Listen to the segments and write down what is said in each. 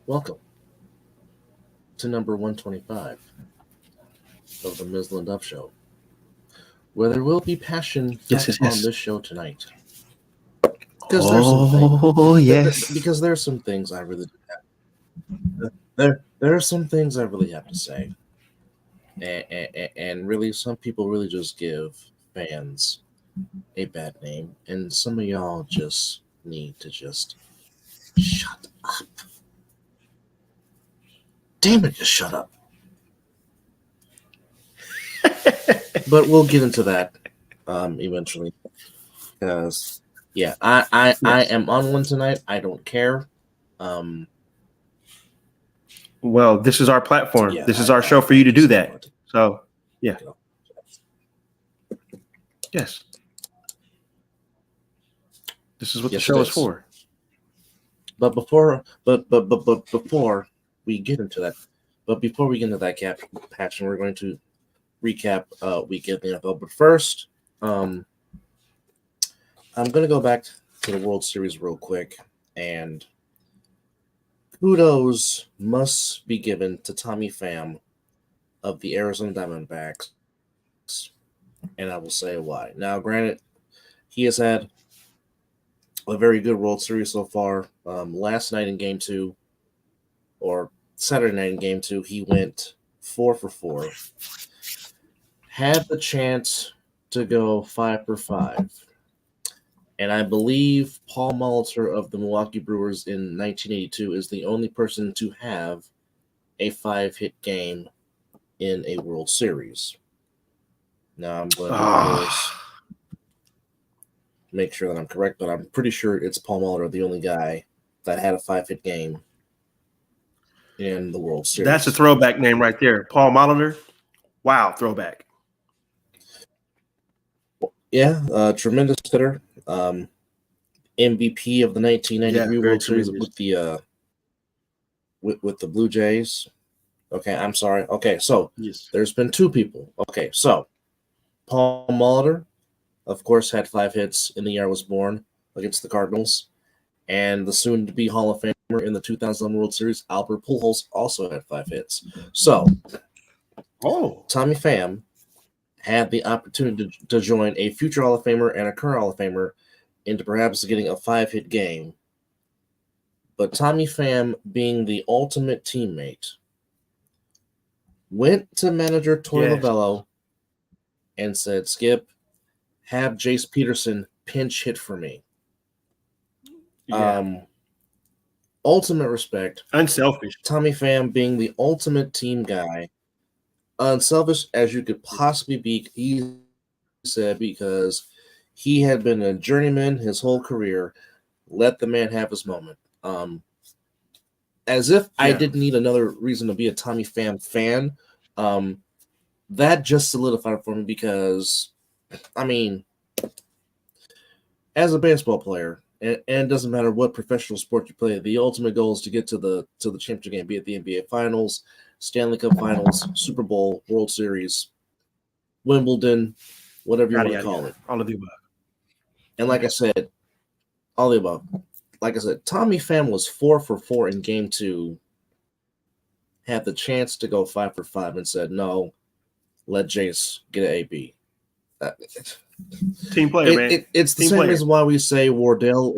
Welcome to number 125 of the Mizzle An Dub Show, where there will be passion Yes, felt yes, yes. on this show tonight. Because there's some things. Oh, yes. Because there's some things I really there are some things I really have to say, and really some people really just give fans a bad name, and some of y'all just need to just shut up. Damn it, just shut up. But we'll get into that eventually, because yeah, I Yes. am on one tonight. I don't care. Um, Well, this is our platform. yeah, This is our show for you to do that. So, yeah. You know, Yes. This is what Yes, the show it is is. for. But before we get into that, patch, we're going to recap week in the NFL. But first, I'm going to go back to the World Series real quick, and kudos must be given to Tommy Pham of the Arizona Diamondbacks, and I will say why. Now, granted, he has had a very good World Series so far. Last night in Game 2, or Saturday night in Game 2, he went 4 for 4. Had the chance to go 5 for 5. And I believe Paul Molitor of the Milwaukee Brewers in 1982 is the only person to have a 5-hit game in a World Series. Now I'm going to, of course, make sure that I'm correct, but I'm pretty sure it's Paul Molitor, the only guy that had a 5-hit game in the World Series. That's a throwback name right there. Paul Molitor. Wow, throwback. Yeah, tremendous hitter. MVP of the 1993 World Series tremendous. with the Blue Jays. Okay, I'm sorry. Okay, so Yes. there's been two people. Okay, so Paul Molitor, of course, had 5 hits in the year I was born against the Cardinals. And the soon-to-be Hall of Famer in the 2000 World Series, Albert Pujols, also had 5 hits. So, Tommy Pham had the opportunity to join a future Hall of Famer and a current Hall of Famer into perhaps getting a 5-hit game. But Tommy Pham, being the ultimate teammate, went to manager Torey Lovello and said, Skip, have Jace Peterson pinch hit for me. Yeah. Ultimate respect. Unselfish. Tommy Pham being the ultimate team guy. Unselfish as you could possibly be, he said, because he had been a journeyman his whole career. Let the man have his moment. As if I didn't need another reason to be a Tommy Pham fan. That just solidified for me because, I mean, as a baseball player, and it doesn't matter what professional sport you play, the ultimate goal is to get to the championship game, be it the NBA Finals, Stanley Cup Finals, Super Bowl, World Series, Wimbledon, whatever you want to call it. All of the above. And like I said, all the above. Like I said, Tommy Pham was 4 for 4 in Game 2, had the chance to go 5 for 5 and said, no, let Jace get an AB. Team player, man. It's the same reason why we say Wardell.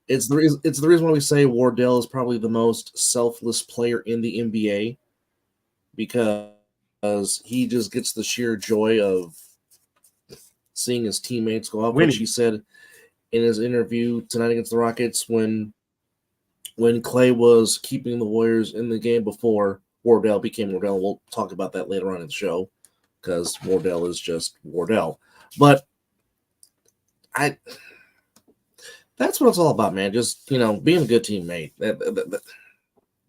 It's the reason why we say Wardell is probably the most selfless player in the NBA, because he just gets the sheer joy of seeing his teammates go up. Winning. Which he said in his interview tonight against the Rockets when Clay was keeping the Warriors in the game before Wardell became Wardell. We'll talk about that later on in the show because Wardell is just Wardell. But that's what it's all about, man. Just, being a good teammate.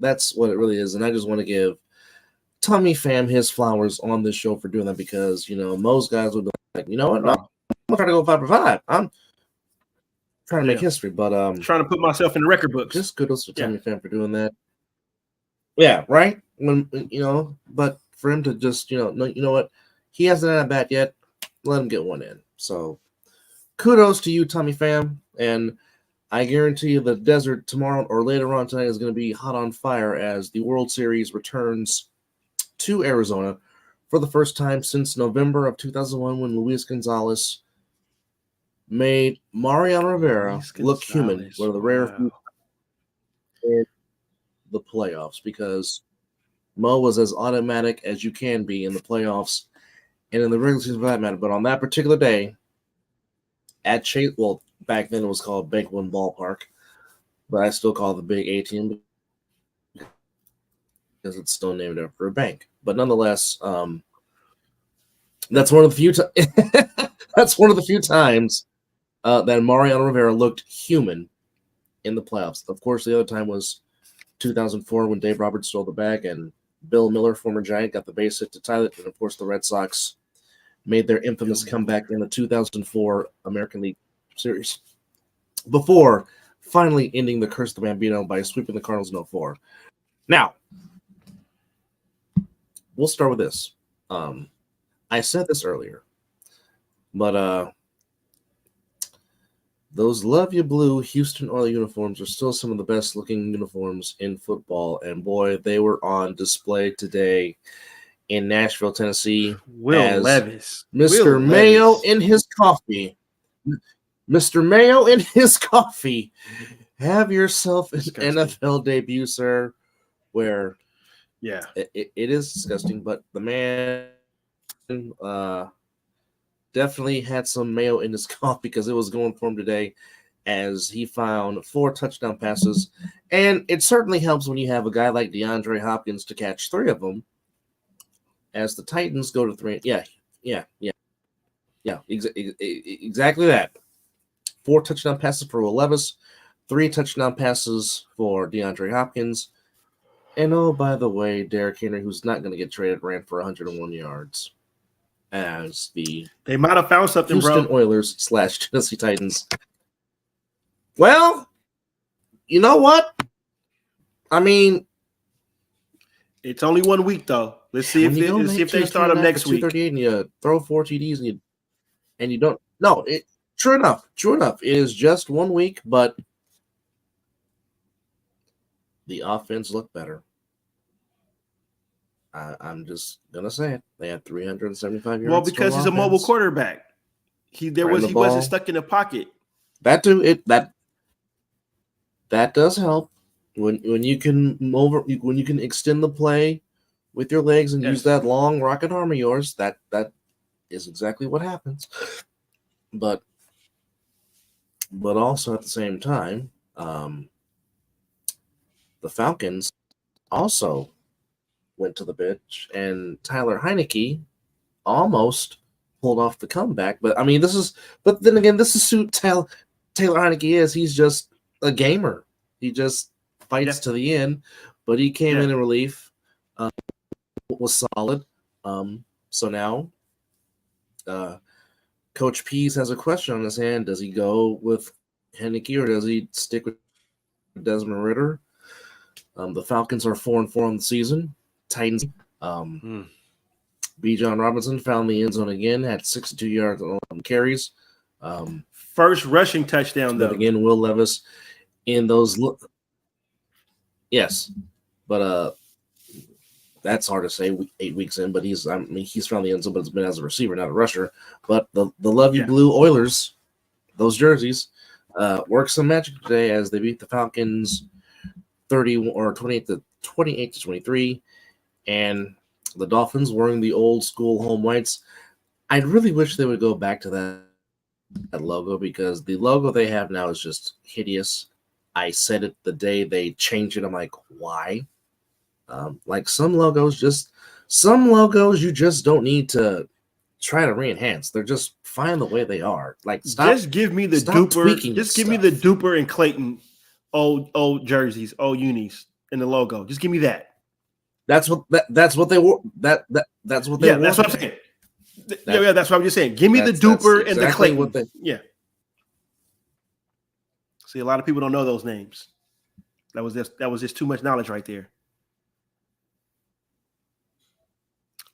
That's what it really is. And I just want to give Tommy Pham his flowers on this show for doing that because, most guys would be like, you know what? No, I'm trying to go 5 for 5. I'm trying to make history, but trying to put myself in the record books. Just kudos to Tommy Pham for doing that. Yeah, right? But for him to just, you know what? He hasn't had a bat yet. Let him get one in. So kudos to you, Tommy Pham. And I guarantee you the desert tomorrow or later on tonight is going to be hot on fire as the World Series returns to Arizona for the first time since November of 2001 when Luis Gonzalez made Mariano Rivera look human, one of the rare few in the playoffs, because Mo was as automatic as you can be in the playoffs and in the regular season for that matter. But on that particular day, at Chase, well, back then it was called Bank One Ballpark, but I still call it the Big A-Team because it's still named after a bank. But nonetheless, that's one of the few that's one of the few times that Mariano Rivera looked human in the playoffs. Of course, the other time was 2004 when Dave Roberts stole the bag and Bill Miller, former Giant, got the base hit to tie it. And of course, the Red Sox made their infamous comeback in the 2004 American League Series before finally ending the curse of the Bambino by sweeping the Cardinals in 04. Now, we'll start with this. I said this earlier, but those Love You Blue Houston Oilers uniforms are still some of the best looking uniforms in football. And boy, they were on display today in Nashville, Tennessee. Will Levis. Mr. Mayo in his coffee. Mr. Mayo in his coffee. Have yourself an NFL debut, sir, where it is disgusting, but the man definitely had some mayo in his coffee because it was going for him today as he found 4 touchdown passes. And it certainly helps when you have a guy like DeAndre Hopkins to catch 3 of them as the Titans go to 3. Yeah, exactly that. 4 touchdown passes for Will Levis, 3 touchdown passes for DeAndre Hopkins. And oh, by the way, Derrick Henry, who's not going to get traded, ran for 101 yards. As they might have found something, Houston Oilers / Tennessee Titans. Well, you know what? I mean, it's only 1 week though. Let's see if they start them next week. 238 and you throw 4 TDs and you don't. No, true enough. It is just 1 week, but the offense looked better. I'm just gonna say it. They had 375 yards. Well, because he's a mobile quarterback. He wasn't stuck in the pocket. That too. That does help when you can extend the play with your legs and use that long rocket arm of yours. That is exactly what happens. But also at the same time, the Falcons also went to the bench, and Tyler Heineke almost pulled off the comeback. But I mean, this is who Taylor Heineke is. He's just a gamer. He just fights to the end. But he came in relief, was solid. So now, Coach Pease has a question on his hand. Does he go with Heineke or does he stick with Desmond Ridder? The Falcons are 4-4 on the season. Titans. B. John Robinson found the end zone again, had 62 yards on 11 carries. First rushing touchdown, though. But again, Will Levis in those. Yes, but that's hard to say 8 weeks in. But he's found the end zone, but it's been as a receiver, not a rusher. But the Love You Blue Oilers, those jerseys, worked some magic today as they beat the Falcons 28 to 23. And the Dolphins wearing the old school home whites. I really wish they would go back to that logo because the logo they have now is just hideous. I said it the day they changed it. I'm like, why? Like some logos you just don't need to try to re-enhance. They're just fine the way they are. Like, just give me the duper. Just give me the duper and Clayton old jerseys, old unis in the logo. Just give me that. That's what they wore. That's what they wore. That's what I'm saying. That's what I'm just saying. Give me the duper and the Clayton. See, a lot of people don't know those names. That was just too much knowledge right there.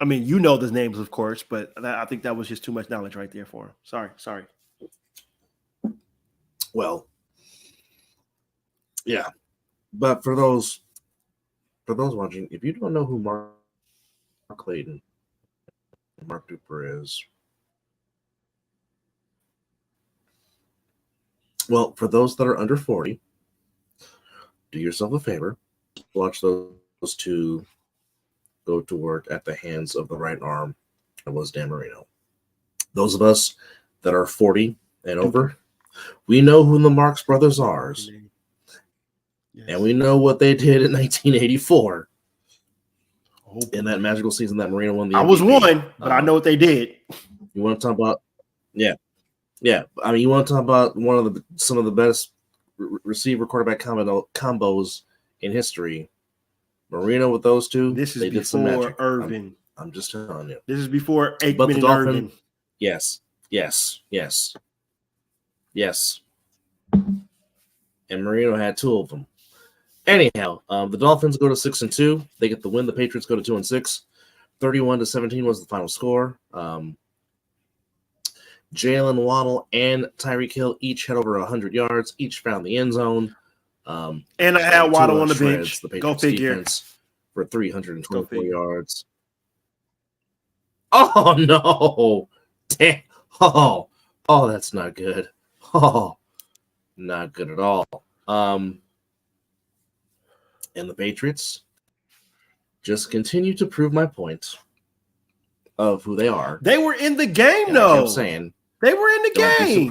I mean, you know those names, of course, but I think that was just too much knowledge right there for him. Sorry. Well, Yeah. But for those watching, if you don't know who Mark Clayton, Mark Duper is, well, for those that are under 40, do yourself a favor, watch those two go to work at the hands of the right arm that was Dan Marino. Those of us that are 40 and over, we know who the Marx Brothers are. Yes. And we know what they did in 1984. In that magical season that Marino won the MVP. I was one, but I know what they did. You want to talk about, yeah. I mean, you want to talk about some of the best receiver quarterback combos in history. Marino with those two. This is before Irvin. I'm just telling you. This is before Aikman and Irvin. Yes. And Marino had two of them. Anyhow, the Dolphins go to 6-2. They get the win. The Patriots go to 2-6. 31-17 was the final score. Jalen Waddle and Tyreek Hill each had over 100 yards. Each found the end zone. And I had Waddle on the bench. The Patriots go figure. Defense for 324 yards. Oh no! Damn! Oh, that's not good. Oh, not good at all. And the Patriots just continue to prove my point of who they are. They were in the game, though. I'm saying they were in the game.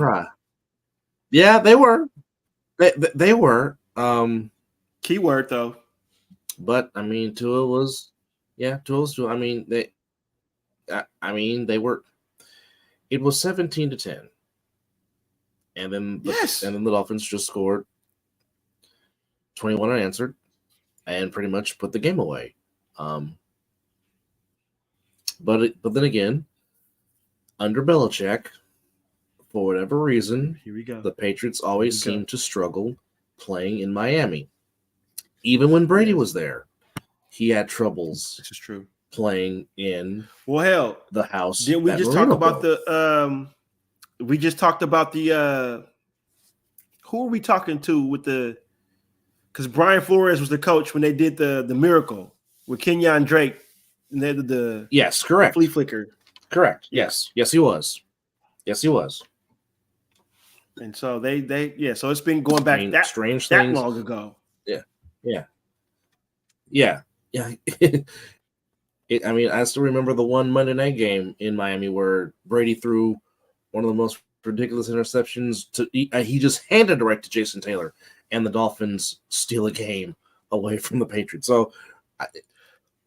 Yeah, they were. They were. Keyword though. But I mean, Tua was. I mean, they were. It was 17-10, and then the Dolphins just scored 21 unanswered, and pretty much put the game away. But then again, under Belichick, for whatever reason, here we go. The Patriots always seem to struggle playing in Miami. Even when Brady was there, he had troubles. This is true. Playing in the house. Didn't we just talk about the? We just talked about the. Who are we talking to with the? Because Brian Flores was the coach when they did the miracle with Kenyon Drake, and they did the correct flea flicker. Correct. Yes, he was. And so they so it's been going back strange that things long ago. Yeah. I mean, I still remember the one Monday night game in Miami where Brady threw one of the most ridiculous interceptions. He just handed it right to Jason Taylor, and the Dolphins steal a game away from the Patriots. So,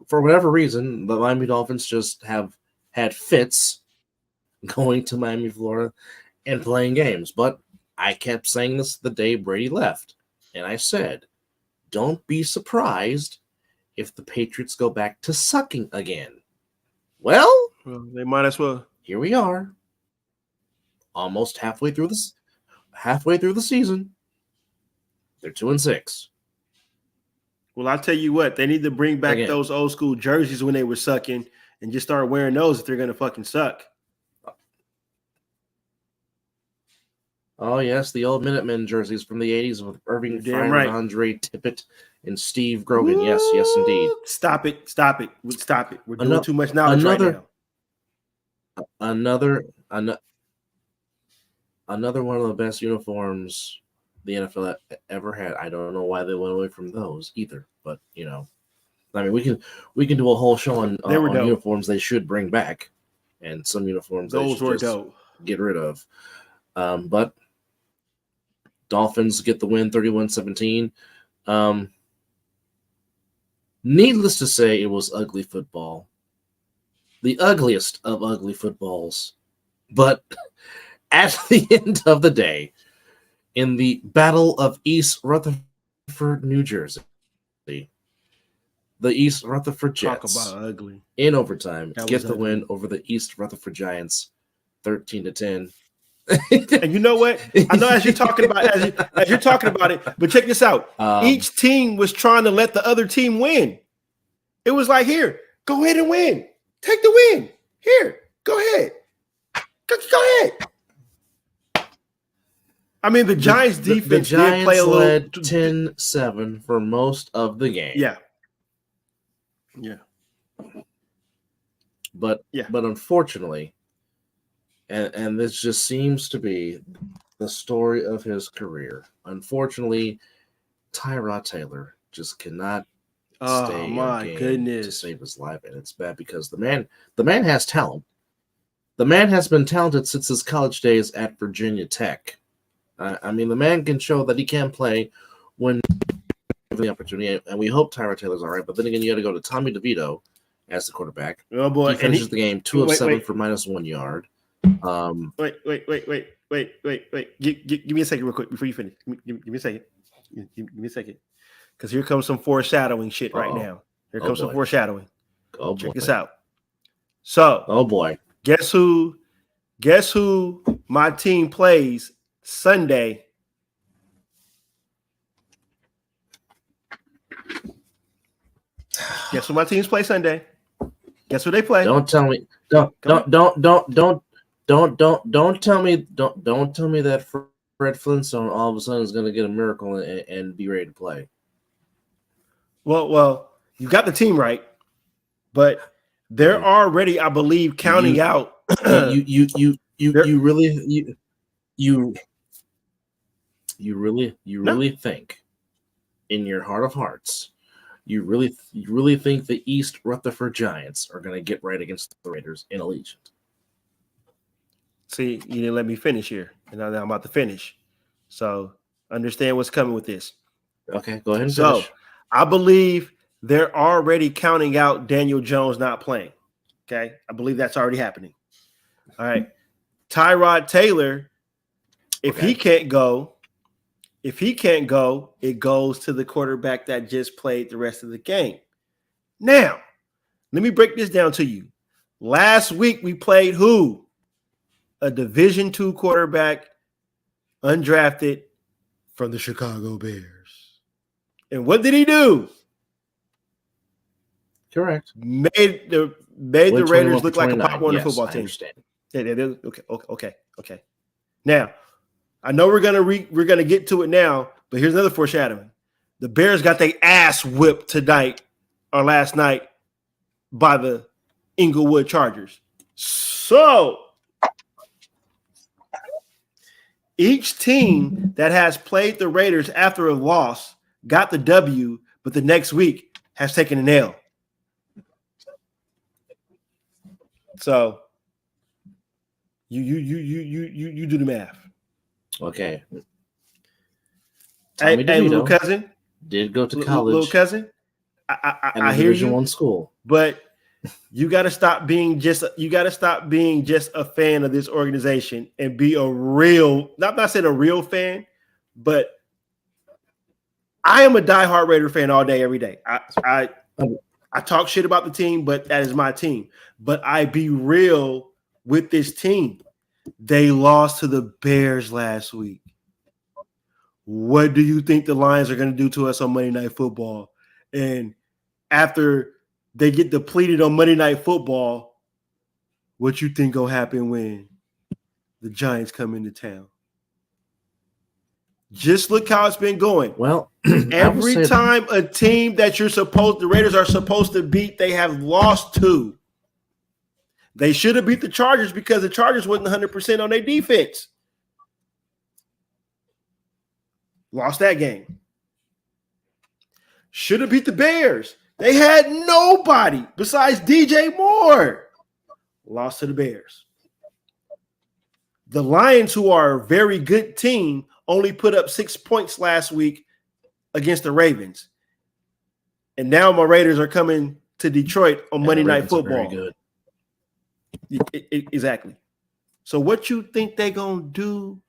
for whatever reason, the Miami Dolphins just have had fits going to Miami, Florida, and playing games. But I kept saying this the day Brady left, and I said, don't be surprised if the Patriots go back to sucking again. Well, they might as well. Here we are, almost halfway through the season. They're 2-6. Well, I'll tell you what, they need to bring back those old school jerseys when they were sucking and just start wearing those if they're going to fucking suck. Oh, yes, the old Minutemen jerseys from the 80s with Irving Finer, right. Andre Tippett, and Steve Grogan. Yes, indeed. Stop it. We're doing too much knowledge right now. Another one of the best uniforms the NFL ever had. I don't know why they went away from those either, but I mean, we can do a whole show on uniforms they should bring back, and some uniforms those they should just get rid of. But Dolphins get the win, 31-17. Needless to say, it was ugly football, the ugliest of ugly footballs. But at the end of the day, in the Battle of East Rutherford, New Jersey, the East Rutherford Jets in overtime get the win over the East Rutherford Giants, 13-10. And you know what? I know as you're talking about it, but check this out. Each team was trying to let the other team win. It was like, here, go ahead and win. Take the win. Here, go ahead. Go ahead. I mean, the Giants defense the Giants did play a little led 10-7 for most of the game. Yeah. But unfortunately, and this just seems to be the story of his career. Unfortunately, Tyrod Taylor just cannot stay in game to save his life, and it's bad because the man has talent. The man has been talented since his college days at Virginia Tech. I mean, the man can show that he can play when given the opportunity, and we hope Tyrod Taylor's all right. But then again, you got to go to Tommy DeVito as the quarterback. Oh boy! He finishes the game 2 of 7 for -1 yard. Wait! Give me a second, real quick, before you finish. Give me a second. Give me a second, because here comes some foreshadowing shit right now. Here comes some foreshadowing. Check this out. So, oh boy, guess who my team plays Sunday? Guess who my teams play Sunday? Guess who they play? Don't tell me. Don't tell me. Don't tell me that Fred Flintstone all of a sudden is going to get a miracle and be ready to play. Well, you got the team right, but they're already, I believe, counting out. You really think in your heart of hearts, you really think the East Rutherford Giants are going to get right against the Raiders in Allegiant? See, you didn't let me finish here, and now I'm about to finish. So understand what's coming with this. Okay, go ahead and so finish. I believe they're already counting out Daniel Jones not playing. Okay, I believe that's already happening. All right, Tyrod Taylor, if he can't go, it goes to the quarterback that just played the rest of the game. Now, let me break this down to you. Last week we played who? A Division II quarterback, undrafted, from the Chicago Bears. And what did he do? Correct. Made the Raiders look like a Pop Warner football team. Okay. Now, I know we're gonna get to it now, but here's another foreshadowing. The Bears got their ass whipped tonight or last night by the Inglewood Chargers. So each team that has played the Raiders after a loss got the W, but the next week has taken an L. So you do the math. Okay. Hey, little cousin, did go to college. Little cousin, I hear you. Division I school, but you got to stop being just a fan of this organization and be a real. Not saying a real fan, but I am a diehard Raider fan all day, every day. I talk shit about the team, but that is my team. But I be real with this team. They lost to the Bears last week. What do you think the Lions are going to do to us on Monday Night Football? And after they get depleted on Monday Night Football, what you think will happen when the Giants come into town? Just look how it's been going. Well, every time a team that the Raiders are supposed to beat, they have lost to. They should have beat the Chargers because the Chargers wasn't 100% on their defense. Lost that game. Should have beat the Bears. They had nobody besides DJ Moore. Lost to the Bears. The Lions, who are a very good team, only put up 6 points last week against the Ravens. And now my Raiders are coming to Detroit on Monday Night Football. Very good. Exactly. So what you think they going to do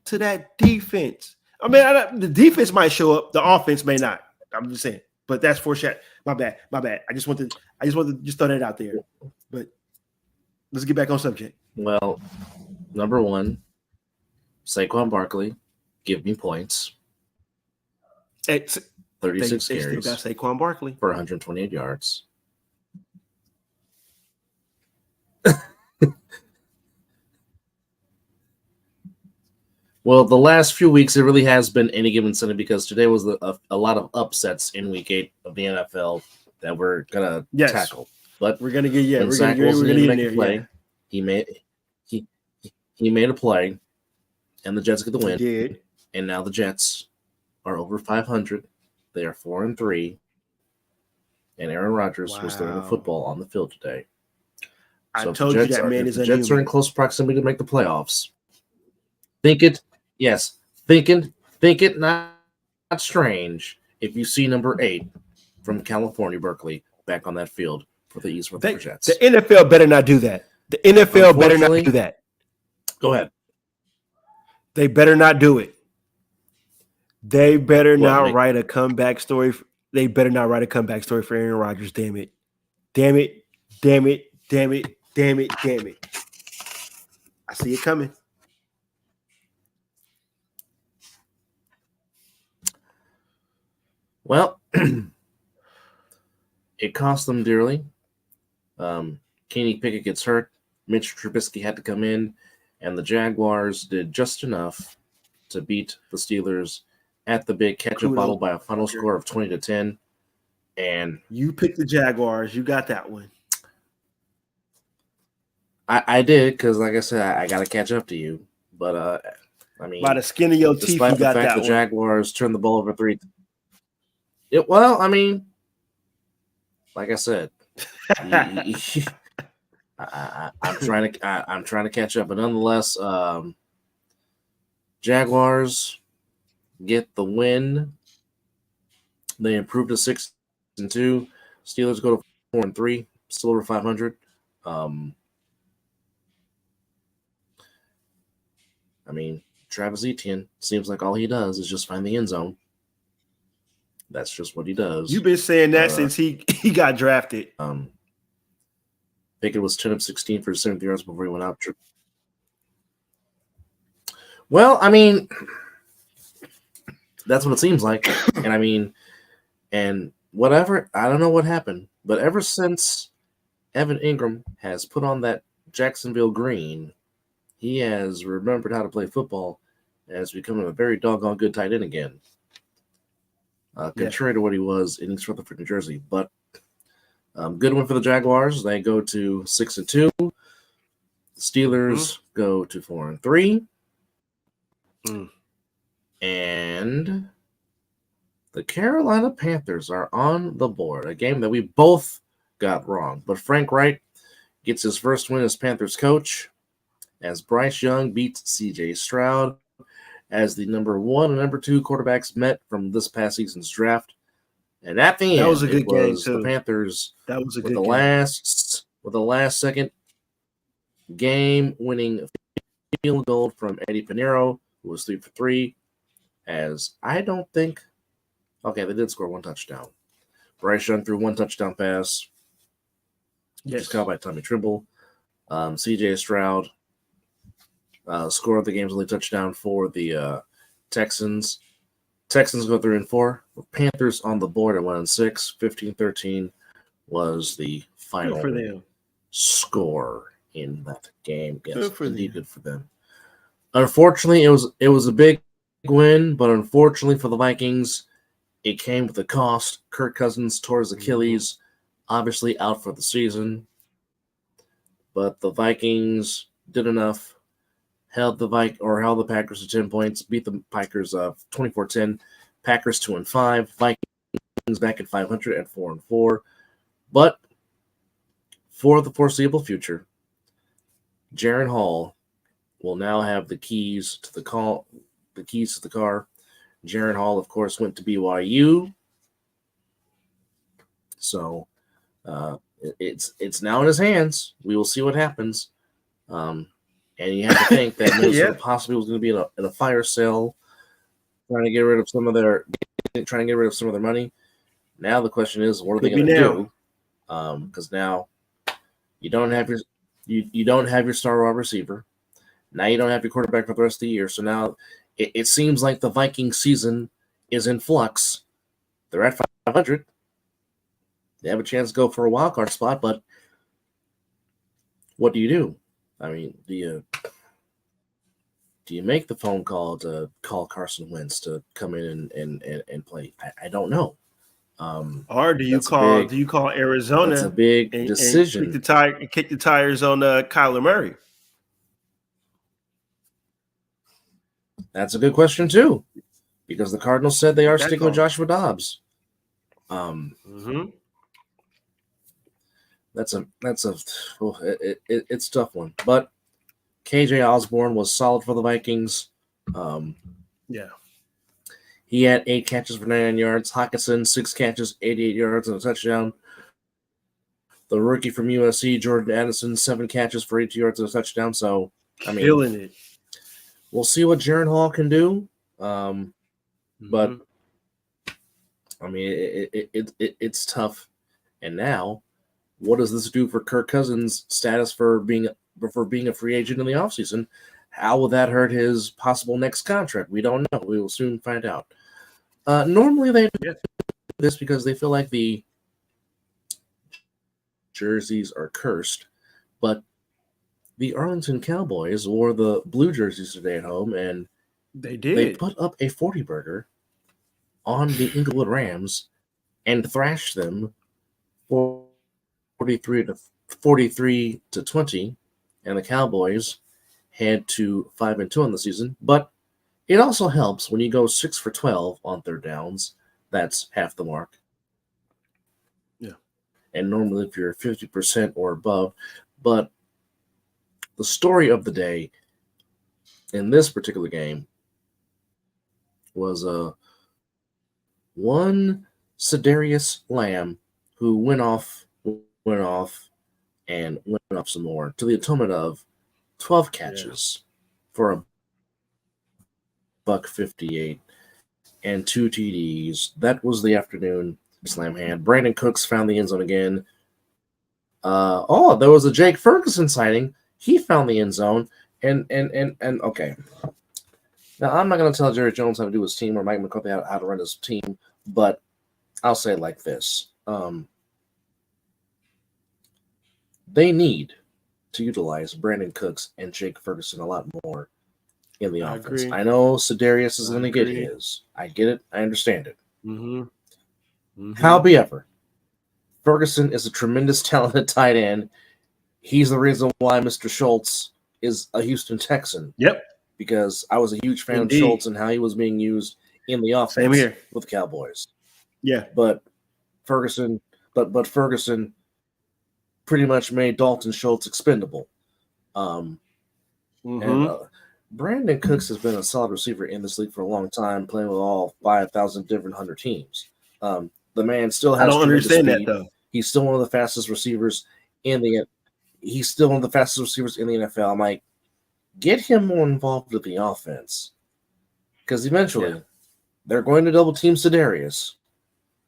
to that defense? I mean, the defense might show up. The offense may not. I'm just saying. But that's foreshadowing. My bad. I just want to just throw that out there. But let's get back on subject. Well, number one, Saquon Barkley, give me points. 36 carries. They got Saquon Barkley for 128 yards. Well, the last few weeks, it really has been any given Sunday because today was a lot of upsets in Week 8 of the NFL that we're gonna tackle. But we're gonna get when Zach Wilson needed to make a play, yeah. he made he made a play, and the Jets get the win. He did. And now the Jets are over 500. They are 4-3, and Aaron Rodgers was throwing the football on the field today. So I told you that man is the Jets are in close proximity to make the playoffs. Think it not strange if you see number 8 from California, Berkeley, back on that field for the East Rutherford Jets. The NFL better not do that. The NFL better not do that. Go ahead. They better not do it. They better not write a comeback story. They better not write a comeback story for Aaron Rodgers. Damn it. Damn it. Damn it. Damn it. Damn it. Damn it. I see it coming. Well, it cost them dearly. Kenny Pickett gets hurt. Mitch Trubisky had to come in, and the Jaguars did just enough to beat the Steelers at the big catch-up battle by a final score of 20-10. And you picked the Jaguars. You got that one. I did because, like I said, I got to catch up to you. But I mean, by the skin of your teeth, you got that one. Despite the fact the Jaguars turned the ball over 3. Well, I mean, like I said, I'm trying to catch up, but nonetheless, Jaguars get the win. They improve to 6-2. Steelers go to 4-3, still over 500. I mean, Travis Etienne seems like all he does is just find the end zone. That's just what he does. You've been saying that since he got drafted. Pickett was 10 of 16 for 70 yards before he went out. Well, I mean, that's what it seems like. And I mean, and whatever, I don't know what happened, but ever since Evan Ingram has put on that Jacksonville green, he has remembered how to play football and has become a very doggone good tight end again. Contrary to what he was in East Rutherford, New Jersey. But good one for the Jaguars. They go to 6-2. The Steelers go to 4-3. And the Carolina Panthers are on the board. A game that we both got wrong. But Frank Wright gets his first win as Panthers coach as Bryce Young beats C.J. Stroud as the number 1 and number 2 quarterbacks met from this past season's draft. And at the end, was a good game too. The Panthers that was a with good the game. with the last second game-winning field goal from Eddie Pinheiro, who was 3 for 3. As I don't think, okay, they did score 1 touchdown. Bryce Young threw 1 touchdown pass. Just caught by Tommy Trimble. C.J. Stroud scored the game's only touchdown for the Texans. Texans go 3-4. Panthers on the board at 1-6. 15-13 was the final score in that game. Yes, good for them. Unfortunately, it was a big win, but unfortunately for the Vikings, it came with a cost. Kirk Cousins tore his Achilles, obviously out for the season. But the Vikings did enough. Held the Packers to 10 points, beat the Packers 24-10. Packers 2-5. Vikings back at 500 at 4-4. But for the foreseeable future, Jaron Hall will now have the keys to the car. Jaron Hall, of course, went to BYU. So it's now in his hands. We will see what happens. And you have to think that Minnesota possibly was going to be in a fire sale, trying to get rid of some of their money. Now the question is, what are they going to do? Because now you don't have your star wide receiver. Now you don't have your quarterback for the rest of the year. So now it seems like the Viking season is in flux. They're at 500. They have a chance to go for a wild card spot, but what do you do? I mean, Do you make the phone call to call Carson Wentz to come in and play? I don't know. Or do you That's a call big do you call that's a Arizona big and decision. kick the tires on Kyler Murray? That's a good question too, because the Cardinals said they Make are that sticking with call. Joshua Dobbs. Mm-hmm. It's a tough one. But KJ Osborne was solid for the Vikings. Yeah. He had 8 catches for 99 yards. Hawkinson, 6 catches, 88 yards and a touchdown. The rookie from USC, Jordan Addison, 7 catches for 82 yards and a touchdown. So, I mean, Killing it. we'll see what Jaron Hall can do. But I mean, it's tough. And now, what does this do for Kirk Cousins' status for being a free agent in the offseason? How will that hurt his possible next contract? We don't know. We will soon find out. Normally, they do this because they feel like the jerseys are cursed, but the Arlington Cowboys wore the blue jerseys today at home, and they put up a 40 burger on the Inglewood Rams and thrashed them 43 to 20, and the Cowboys head to 5-2 on the season. But it also helps when you go 6 for 12 on third downs. That's half the mark. Yeah. And normally if you're 50% or above, but the story of the day in this particular game was one Cedarius Lamb who went off and went off some more to the atonement of 12 catches for a $158 and 2 TDs. That was the afternoon Slam had. Brandon Cooks found the end zone again. There was a Jake Ferguson sighting. He found the end zone. And okay. Now, I'm not going to tell Jerry Jones how to do his team or Mike McCarthy how to run his team, but I'll say it like this. They need to utilize Brandon Cooks and Jake Ferguson a lot more in the offense. Agree. I know Cedarius is going to get his. I get it. I understand it. However, Ferguson is a tremendous talented tight end. He's the reason why Mr. Schultz is a Houston Texan. Yep. Because I was a huge fan of Schultz and how he was being used in the offense. Same here. With the Cowboys. Yeah. But Ferguson pretty much made Dalton Schultz expendable. And Brandon Cooks has been a solid receiver in this league for a long time, playing with all 5,000 different 100 teams. The man still has. I don't understand that though. He's still one of the fastest receivers in the. He's still one of the fastest receivers in the NFL. I'm like, get him more involved with the offense, because eventually they're going to double team Cedarius,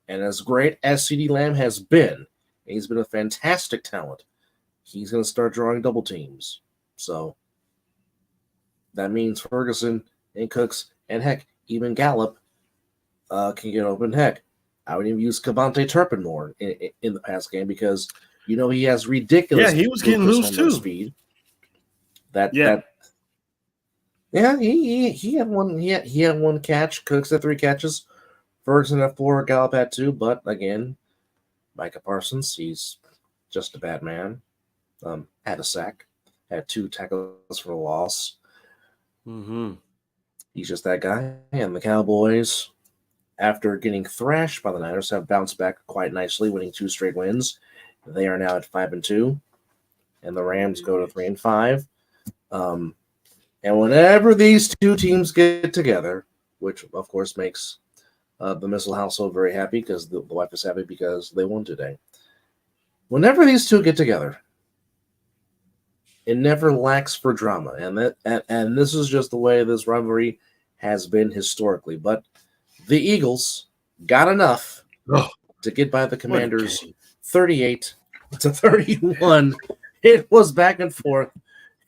and as great as CeeDee Lamb has been, and he's been a fantastic talent, he's going to start drawing double teams. So that means Ferguson and Cooks and heck, even Gallup can get open. Heck, I would even use Cavante Turpin more in the past game because he has ridiculous. Yeah, he was getting loose too. Speed. He had one. He had one catch. Cooks had 3 catches. Ferguson had 4. Gallup had 2. But again, Micah Parsons, he's just a bad man. Had a sack. Had 2 tackles for a loss. He's just that guy. And the Cowboys, after getting thrashed by the Niners, have bounced back quite nicely, winning 2 straight wins. They are now at 5-2, and the Rams go to 3-5. And whenever these 2 teams get together, which of course makes the Mizzle household very happy because the wife is happy because they won today. Whenever these 2 get together, it never lacks for drama, and this is just the way this rivalry has been historically. But the Eagles got enough to get by the Commanders 38-31. It was back and forth.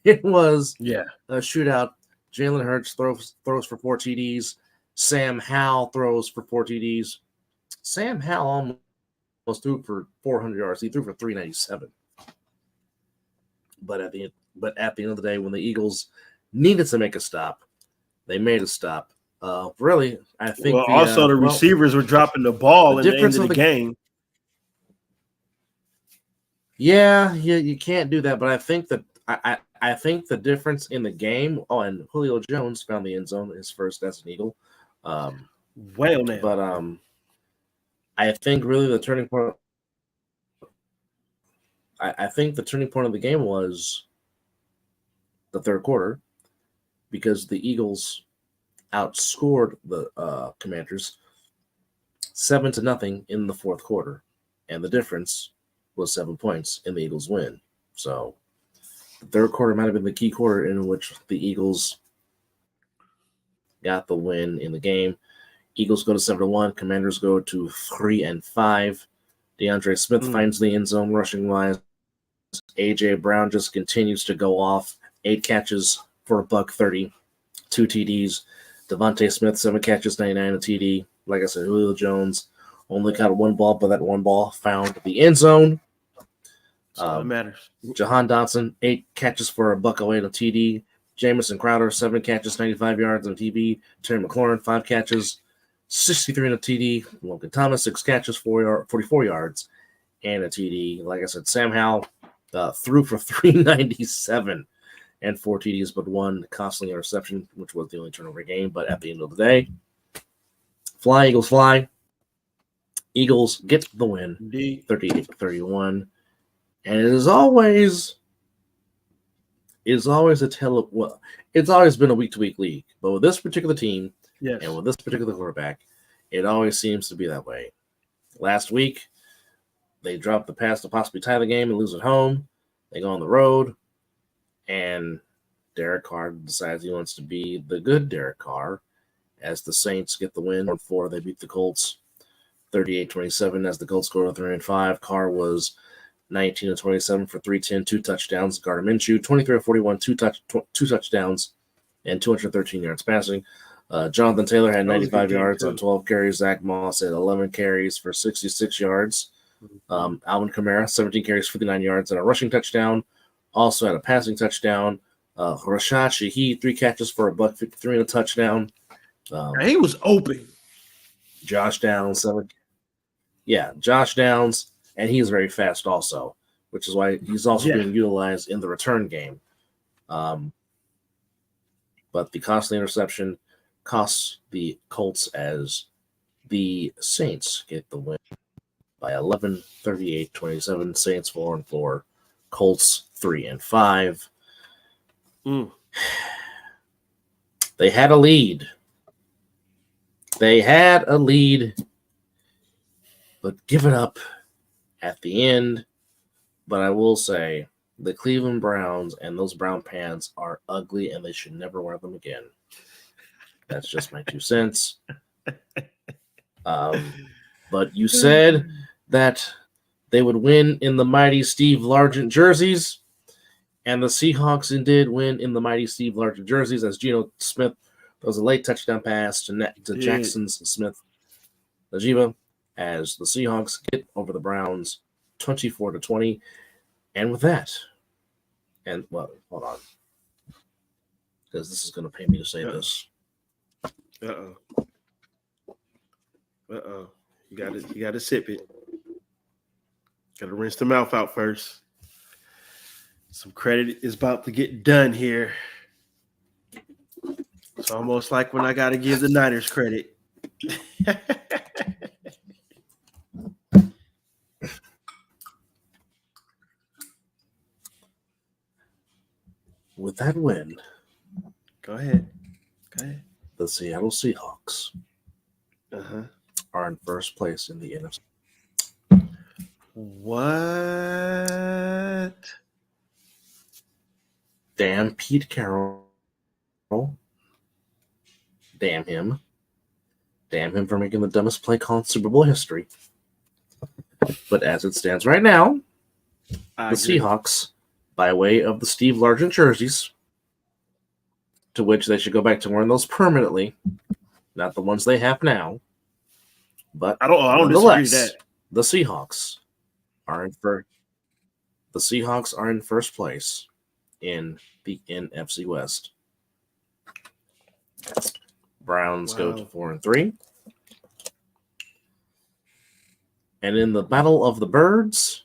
It was a shootout. Jalen Hurts throws for 4 TDs. Sam Howell throws for 4 TDs. Sam Howell almost threw for 400 yards. He threw for 397. But at the end of the day, when the Eagles needed to make a stop. They made a stop. Really, I think the receivers were dropping the ball in the end of the game. Yeah, you can't do that. But I think that I think the difference in the game. Oh, and Julio Jones found the end zone, his first as an Eagle. Well, now. But I think really the turning point. I think the turning point of the game was the third quarter, because the Eagles outscored the Commanders 7-0 in the fourth quarter, and the difference was 7 points in the Eagles' win. So the third quarter might have been the key quarter in which the Eagles got the win in the game. Eagles go to 7-1. Commanders go to 3-5. DeAndre Smith finds the end zone rushing wise. A.J. Brown just continues to go off. 8 catches for $130, 2 TDs. Devontae Smith, 7 catches, 99, a TD. Like I said, Julio Jones only caught one ball, but that one ball found the end zone. So it matters. Jahan Dotson, 8 catches for $108 and a TD. Jamison Crowder, 7 catches, 95 yards and a TD. Terry McLaurin, 5 catches, 63 and a TD. Logan Thomas, 6 catches, 44 yards and a TD. Like I said, Sam Howell threw for 397 and 4 TDs, but 1 costly interception, which was the only turnover game. But at the end of the day, fly, Eagles, fly. Eagles get the win, 38-31. And it is always a tale of, well, it's always been a week-to-week league. But with this particular team and with this particular quarterback, it always seems to be that way. Last week, they dropped the pass to possibly tie the game and lose at home. They go on the road, and Derek Carr decides he wants to be the good Derek Carr as the Saints get the win. 4, they beat the Colts 38-27 as the Colts go to 3-5. Carr was 19-27 for 310, 2 touchdowns. Gardner Minshew, 23-41, 2 touchdowns, and 213 yards passing. Jonathan Taylor had 95 yards on 12 carries. Zach Moss had 11 carries for 66 yards. Alvin Kamara, 17 carries, 59 yards, and a rushing touchdown. Also had a passing touchdown. Rashad Shaheed, 3 catches for $153 and a touchdown. He was open. Josh Downs, 7. Yeah, Josh Downs. And he's very fast also, which is why he's also being utilized in the return game. But the costly interception costs the Colts as the Saints get the win by 11, 38-27. Saints 4-4, Colts 3-5. They had a lead. But give it up at the end. But I will say the Cleveland Browns and those brown pants are ugly, and they should never wear them again. That's just my 2 cents. But you said that they would win in the mighty Steve Largent jerseys, and the Seahawks did win in the mighty Steve Largent jerseys as Geno Smith was a late touchdown pass to Jackson Smith-Najiba as the Seahawks get over the Browns 24-20. And with that, and well, hold on, because this is going to pay me to say this. You got to sip it. Got to rinse the mouth out first. Some credit is about to get done here. It's almost like when I got to give the Niners credit. With that win, go ahead. The Seattle Seahawks are in first place in the NFC. What? Damn Pete Carroll. Damn him. Damn him for making the dumbest play call in Super Bowl history. But as it stands right now, the Seahawks, by way of the Steve Largent jerseys, to which they should go back to wearing those permanently, not the ones they have now. But I don't disagree with that. The Seahawks are in first place in the NFC West. Browns go to 4-3. And in the Battle of the Birds,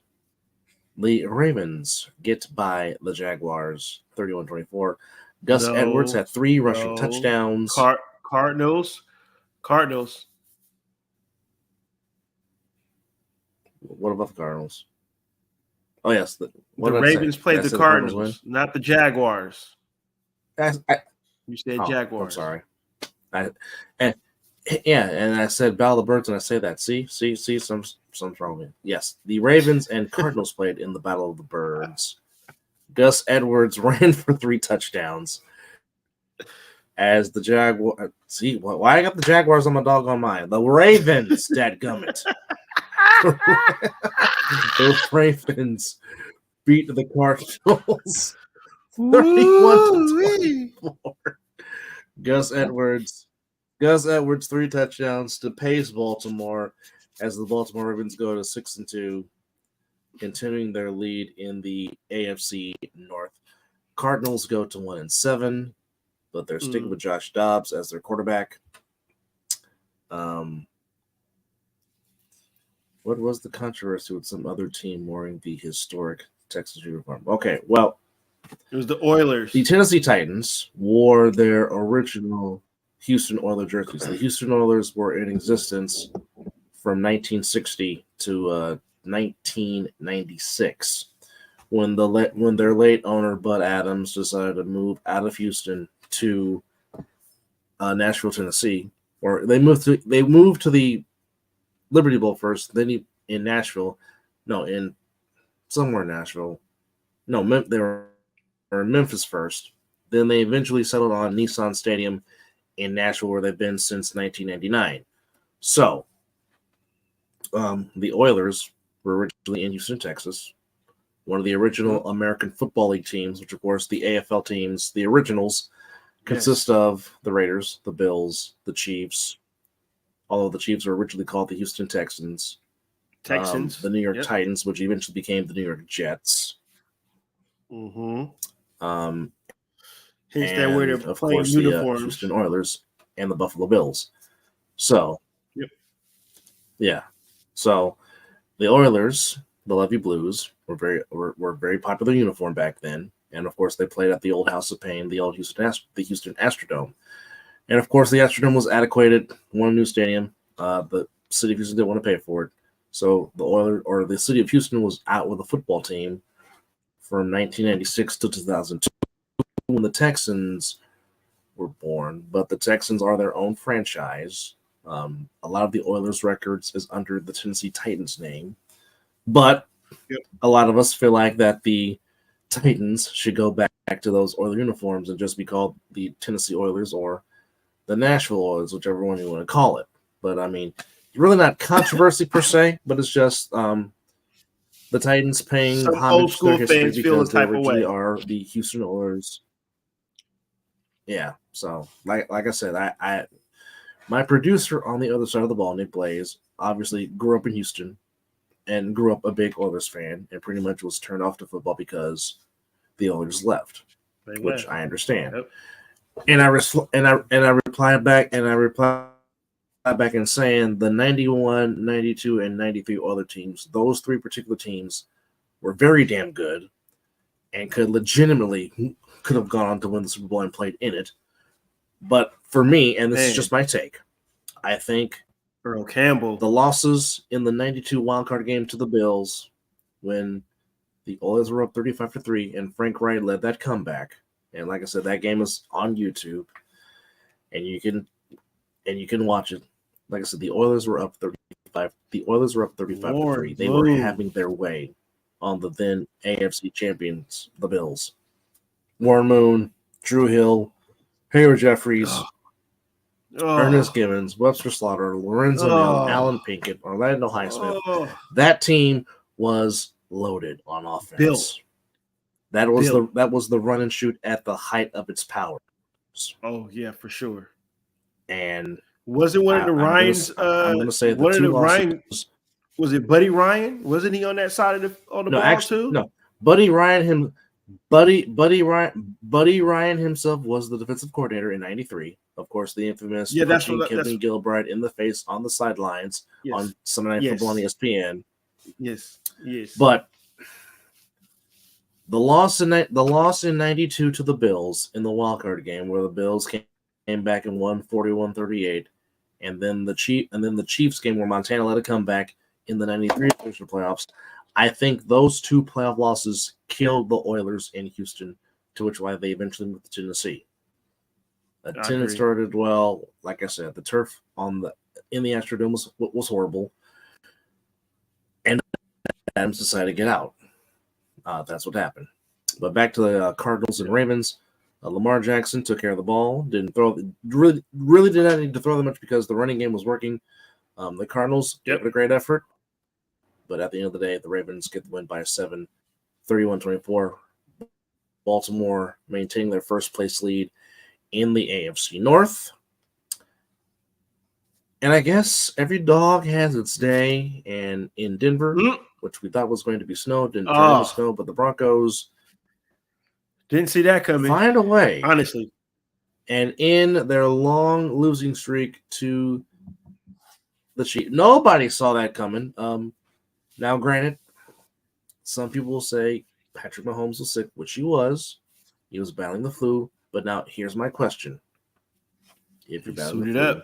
the Ravens get by the Jaguars 31-24. Gus Edwards had 3 rushing touchdowns. Cardinals. What about the Cardinals? Oh, yes. The Ravens played the Cardinals, not the Jaguars. You said Jaguars. I'm sorry. And I said Battle of the Birds, and I say that. See, something's wrong with me. Yes, the Ravens and Cardinals played in the Battle of the Birds. Gus Edwards ran for 3 touchdowns. As the Jaguars, see, why I got the Jaguars on my doggone mind? The Ravens, dadgummit. The Ravens beat the Cardinals 31-24. Gus Edwards, 3 touchdowns to pace Baltimore as the Baltimore Ravens go to 6-2, continuing their lead in the AFC North. Cardinals go to 1-7, but they're sticking with Josh Dobbs as their quarterback. What was the controversy with some other team wearing the historic Texas uniform? Okay, well, it was the Oilers. The Tennessee Titans wore their original Houston Oilers jerseys. The Houston Oilers were in existence from 1960 to 1996 when their late owner Bud Adams decided to move out of Houston to Nashville, Tennessee. Or they moved to the Liberty Bowl first, then in Nashville. No, somewhere in Nashville. No, they were in Memphis first. Then they eventually settled on Nissan Stadium in Nashville, where they've been since 1999. So, the Oilers were originally in Houston, Texas, one of the original American Football League teams, which, of course, the AFL teams, the originals, consist of the Raiders, the Bills, the Chiefs, although the Chiefs were originally called the Houston Texans, the New York Titans, which eventually became the New York Jets. Mm-hmm. And, of course, the Houston Oilers and the Buffalo Bills. So, So, the Oilers, the Levy Blues, were very popular uniform back then, and of course, they played at the old House of Pain, the old Houston Astrodome, and of course, the Astrodome was adequated, one new stadium. The city of Houston didn't want to pay for it, so the city of Houston was out with a football team from 1996 to 2002. When the Texans were born, but the Texans are their own franchise. A lot of the Oilers records is under the Tennessee Titans name, but a lot of us feel like that the Titans should go back to those Oilers uniforms and just be called the Tennessee Oilers or the Nashville Oilers, whichever one you want to call it. But I mean, really not controversy per se, but it's just the Titans paying homage to their history because they originally are the Houston Oilers. Yeah, so like I said, I my producer on the other side of the ball, Nick Blaze, obviously grew up in Houston and grew up a big Oilers fan and pretty much was turned off to football because the Oilers left, which I understand. Yep. And I reply back and saying the 91, 92, and 93 Oilers teams, those 3 particular teams were very damn good and could have gone on to win the Super Bowl and played in it. But for me, and this is just my take, I think Earl Campbell, the losses in the 92 wildcard game to the Bills when the Oilers were up 35-3 and Frank Wright led that comeback. And like I said, that game is on YouTube and you can watch it. Like I said, the Oilers were up 35. The Oilers were up 35-3. They were having their way on the then AFC champions, the Bills. Warren Moon, Drew Hill, Hayward Jeffries, Ernest Givens, Webster Slaughter, Lorenzo Neal, Alan Pinkett, Orlando Highsmith. That team was loaded on offense. That was the run and shoot at the height of its powers. Oh yeah, for sure. And wasn't one of the Ryans? I'm going to say one of the Ryans. Was it Buddy Ryan? Wasn't he on that side of the ball too? No, Buddy Ryan Ryan himself was the defensive coordinator in '93. Of course, the infamous that's punching what Kevin Gilbride in the face on the sidelines on Sunday Night Football on ESPN. Yes. But the loss in '92 to the Bills in the wildcard game, where the Bills came back and won 41-38, and then the Chiefs game where Montana let it come back in the '93 playoffs. I think those two playoff losses killed the Oilers in Houston, to which why they eventually moved to Tennessee. Attendance started well. Like I said, the turf in the Astrodome was horrible, and Adams decided to get out. That's what happened. But back to the Cardinals and Ravens. Lamar Jackson took care of the ball. Didn't throw. Really did not need to throw that much because the running game was working. The Cardinals gave it a great effort, but at the end of the day, the Ravens get the win by 7, 31-24. Baltimore maintaining their first place lead in the AFC North. And I guess every dog has its day. And in Denver, which we thought was going to be snow, didn't turn into snow, but the Broncos didn't see that coming. Find a way, honestly. And in their long losing streak to the Chiefs, nobody saw that coming. Now, granted, some people will say Patrick Mahomes was sick, which he was. He was battling the flu. But now, here's my question: if you're battling the flu,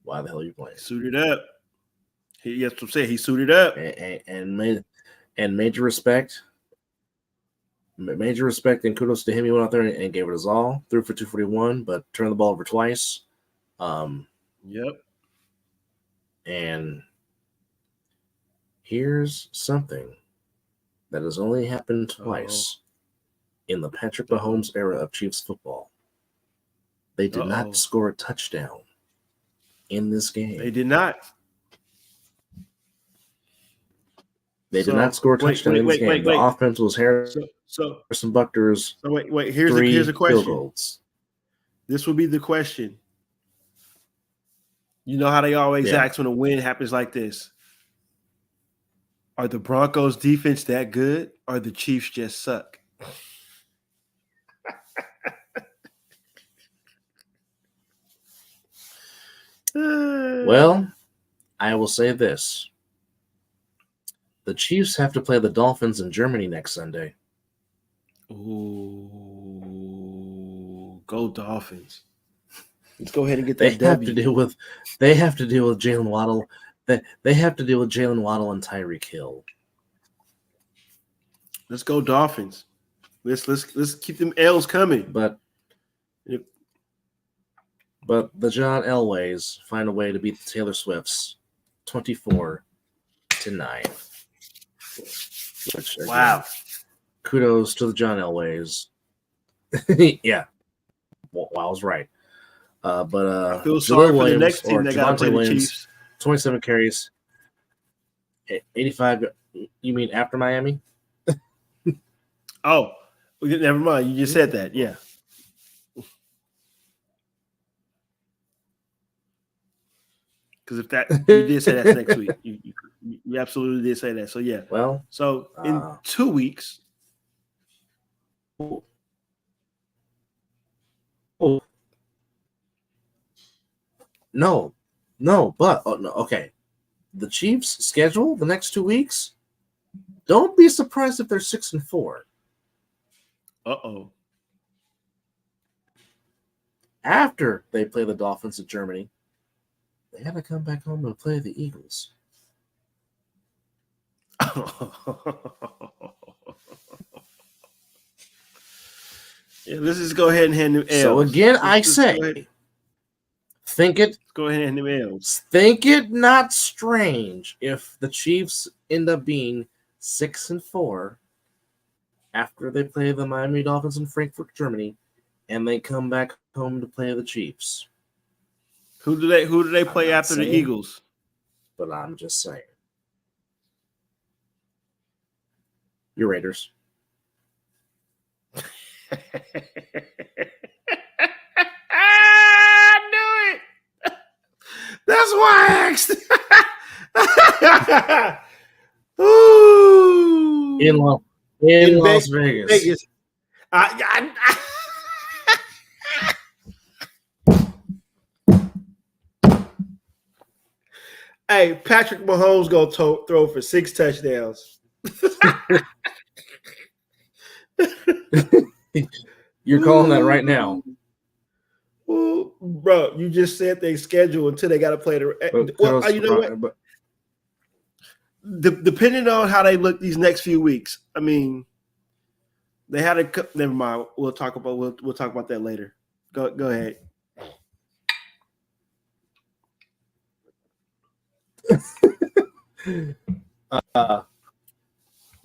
why the hell are you playing? Suited up. That's what I'm saying. He suited up and major respect. Major respect and kudos to him. He went out there and gave it his all. Threw for 241, but turned the ball over twice. Yep. And here's something that has only happened twice in the Patrick Mahomes era of Chiefs football. They did not score a touchdown in this game. They did not. They did not score a touchdown in this game. The offense was Harrison Butker's. So wait. Here's a question. Field goals. This will be the question. You know how they always ask when a win happens like this. Are the Broncos' defense that good, or the Chiefs just suck? Well, I will say this. The Chiefs have to play the Dolphins in Germany next Sunday. Ooh, go Dolphins. Let's go ahead and get that They have W. to deal with Jalen Waddle. They have to deal with Jalen Waddle and Tyreek Hill. Let's go Dolphins. Let's keep them L's coming. But the John Elways find a way to beat the Taylor Swifts 24-9. Which, again, wow. Kudos to the John Elways. Yeah. Well, I was right. But I feel sorry for the next team that got to play the Chiefs. 27 carries, 85. You mean after Miami? Oh, never mind. You just said that. Yeah. Because if that you did say that next week, you absolutely did say that. So yeah. Well, so in 2 weeks. No, but okay. The Chiefs' schedule the next 2 weeks. Don't be surprised if they're 6-4. After they play the Dolphins in Germany, they got to come back home and play the Eagles. Yeah, let's just go ahead and hand them L's. So again, I say, think it. Let's go ahead and hand them L's. Think it not strange if the Chiefs end up being 6-4 after they play the Miami Dolphins in Frankfurt, Germany, and they come back home to play the Chiefs. Who do they play after the Eagles? But I'm just saying. Your Raiders. I knew it. That's why I asked. Ooh. In Las Vegas. Hey, Patrick Mahomes gonna throw for 6 touchdowns. You're calling that right now. Ooh, bro, you just said they schedule until they got to play the. Well, you know what? Depending on how they look these next few weeks, I mean, they had a. Never mind. We'll talk about that later. Go ahead.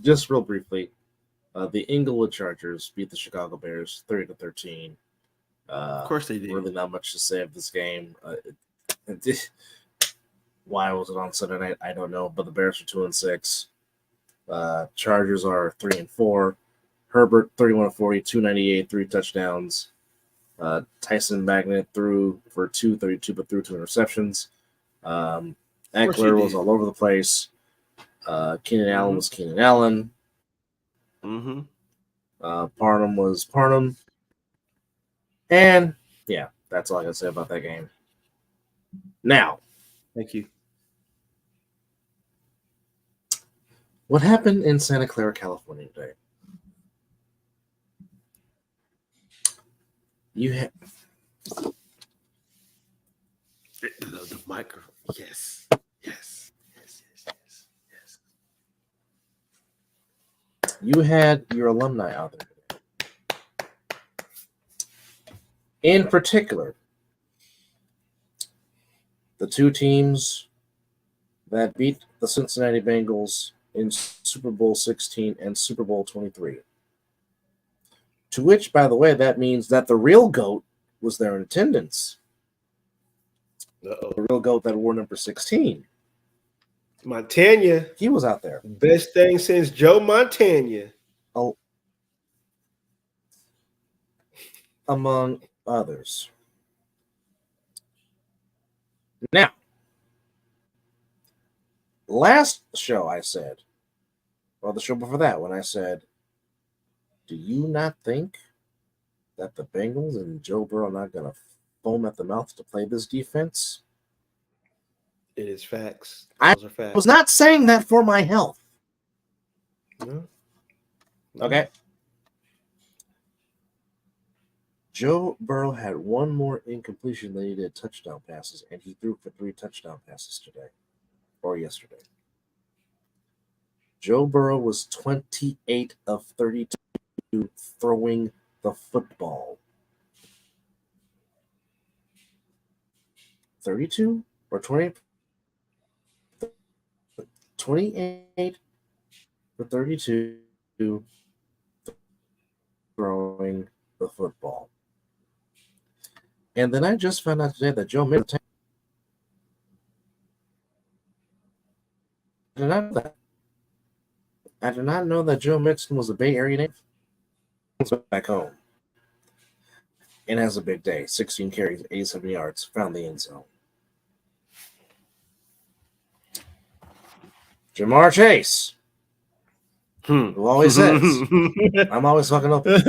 Just real briefly, the Inglewood Chargers beat the Chicago Bears 30-13. Of course they did. Really not much to say of this game. Why was it on Sunday night? I don't know. But the Bears are 2-6. Chargers are 3-4. Herbert 31-40, 298, 3 touchdowns. Tyson Magnet threw for 232, but threw 2 interceptions. Eckler was all over the place. Keenan Allen was Keenan Allen. Mm-hmm. Parham was Parham. And yeah, that's all I can say about that game. Now, thank you. What happened in Santa Clara, California today? You had the microphone. Yes. You had your alumni out there. In particular, the 2 teams that beat the Cincinnati Bengals in Super Bowl 16 and Super Bowl 23. To which, by the way, that means that the real GOAT was there in attendance. The real GOAT that wore number 16. Montana. He was out there. Best thing since Joe Montana. Oh, among others. Now, last show I said, or the show before that, when I said, do you not think that the Bengals and Joe Burrow are not going to foam at the mouth to play this defense? It is facts. Those are facts. I was not saying that for my health. No. Okay. Joe Burrow had 1 more incompletion than he did touchdown passes, and he threw for 3 touchdown passes today or yesterday. Joe Burrow was 28 of 32 throwing the football. 32 or 20? 28 for 32 throwing the football. And then I just found out today that Joe Mixon. I did not know that. I did not know that Joe Mixon was a Bay Area native. Back home. And has a big day. 16 carries, 87 yards. Found the end zone. Jamar Chase. Who always says, I'm always fucking open.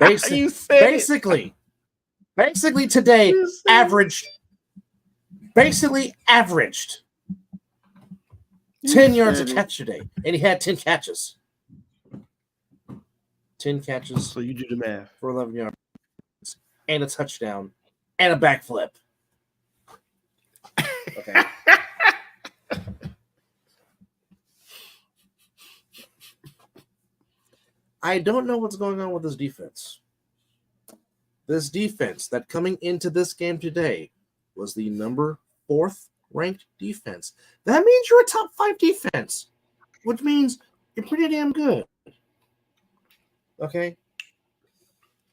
Basically today averaged 10 yards a catch today. And he had 10 catches. 10 catches. So you do the math. For 11 yards. And a touchdown. And a backflip. Okay. I don't know what's going on with this defense. This defense that coming into this game today was the number 4th ranked defense. That means you're a top 5 defense, which means you're pretty damn good. Okay?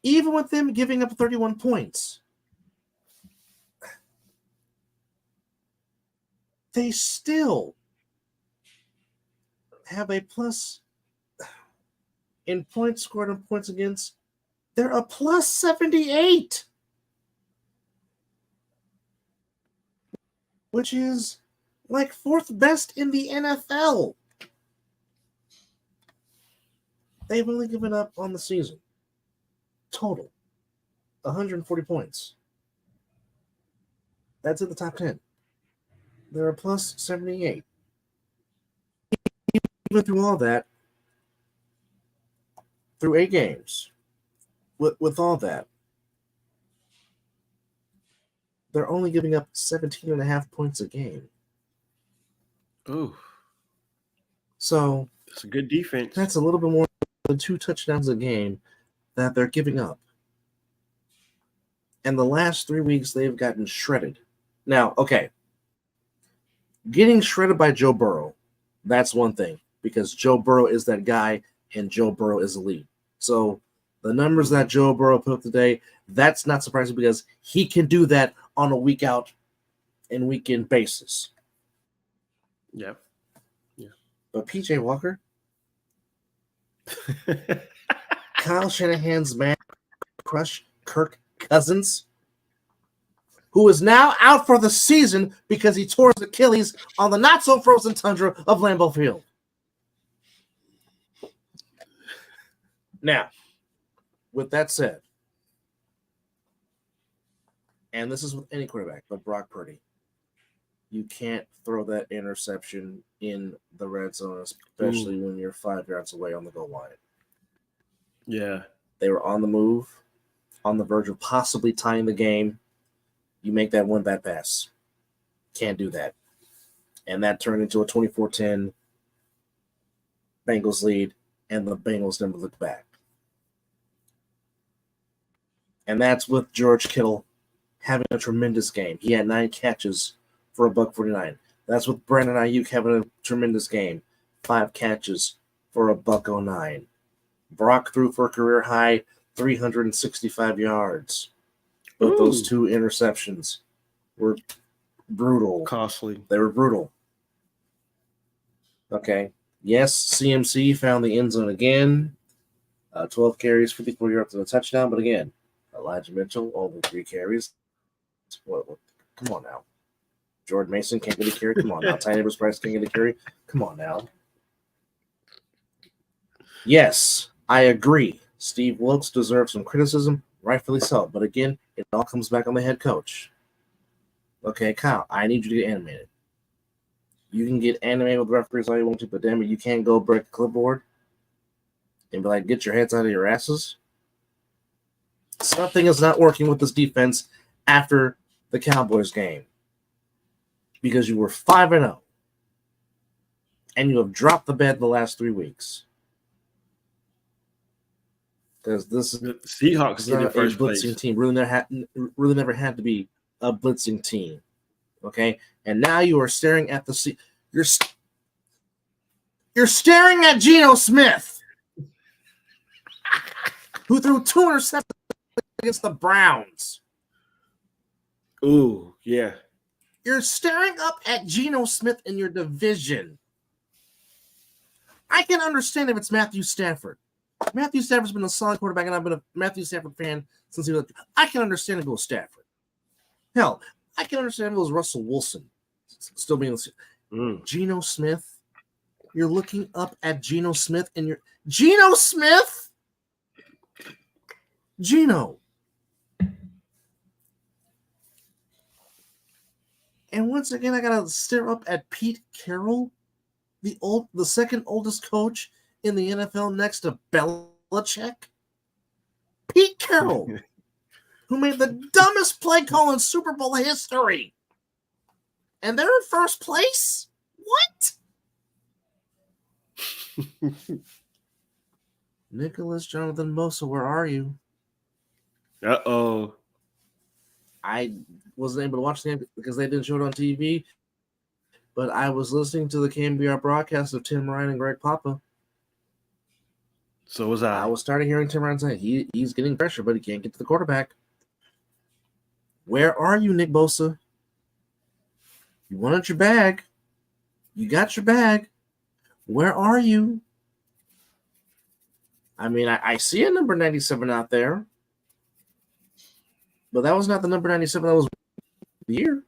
Even with them giving up 31 points, they still have a plus in points scored and points against. They're a plus 78, which is like 4th best in the NFL. They've only given up on the season total 140 points. That's in the top 10. They're a plus 78. Even through all that, through 8 games, with all that, they're only giving up 17.5 points a game. Ooh. So it's a good defense. That's a little bit more than 2 touchdowns a game that they're giving up. And the last 3 weeks, they've gotten shredded. Now, okay, getting shredded by Joe Burrow, that's one thing, because Joe Burrow is that guy, and Joe Burrow is elite. So the numbers that Joe Burrow put up today, that's not surprising because he can do that on a week out and weekend basis. Yeah. But PJ Walker, Kyle Shanahan's man crush, Kirk Cousins, who is now out for the season because he tore his Achilles on the not-so-frozen tundra of Lambeau Field. Now, with that said, and this is with any quarterback, but Brock Purdy, you can't throw that interception in the red zone, especially when you're 5 yards away on the goal line. Yeah. They were on the move, on the verge of possibly tying the game. You make that one bad pass. Can't do that. And that turned into a 24-10 Bengals lead, and the Bengals never looked back. And that's with George Kittle having a tremendous game. He had 9 catches for $149. That's with Brandon Ayuk having a tremendous game. 5 catches for $109. Brock threw for a career high 365 yards. But those 2 interceptions were brutal. Costly. They were brutal. Okay. Yes, CMC found the end zone again. 12 carries, 54 yards and a touchdown. But again, Elijah Mitchell, only 3 carries. What? Come on now. Jordan Mason can't get a carry. Come on now. Ty Neighbors Price can't get a carry. Come on now. Yes, I agree. Steve Wilkes deserves some criticism, rightfully so. But again, it all comes back on the head coach. Okay, Kyle, I need you to get animated. You can get animated with referees all you want to, but damn it, you can't go break a clipboard and be like, get your heads out of your asses. Something is not working with this defense after the Cowboys game because you were 5-0 and you have dropped the bed the last 3 weeks. Because this is the Seahawks not in a first blitzing place. team. Really never had to be a blitzing team. Okay, and now you are staring at the you're staring at Geno Smith, who threw 2 interceptions against the Browns. Ooh, yeah. You're staring up at Geno Smith in your division. I can understand if it's Matthew Stafford. Matthew Stafford's been a solid quarterback, and I've been a Matthew Stafford fan since he was. I can understand if it was Stafford. Hell, I can understand if it was Russell Wilson still being Geno Smith. You're looking up at Geno Smith, and you're Geno Smith. Geno. And once again, I gotta stare up at Pete Carroll, the second oldest coach in the NFL next to Belichick. Pete Carroll, who made the dumbest play call in Super Bowl history. And they're in first place? What? Nicholas Jonathan Mosa, where are you? Uh-oh. I wasn't able to watch the game because they didn't show it on TV, but I was listening to the KMBR broadcast of Tim Ryan and Greg Papa. So was I. I was starting hearing Tim Ryan say he's getting pressure, but he can't get to the quarterback. Where are you, Nick Bosa? You wanted your bag. You got your bag. Where are you? I mean, I see a number 97 out there, but that was not the number 97 that was the year.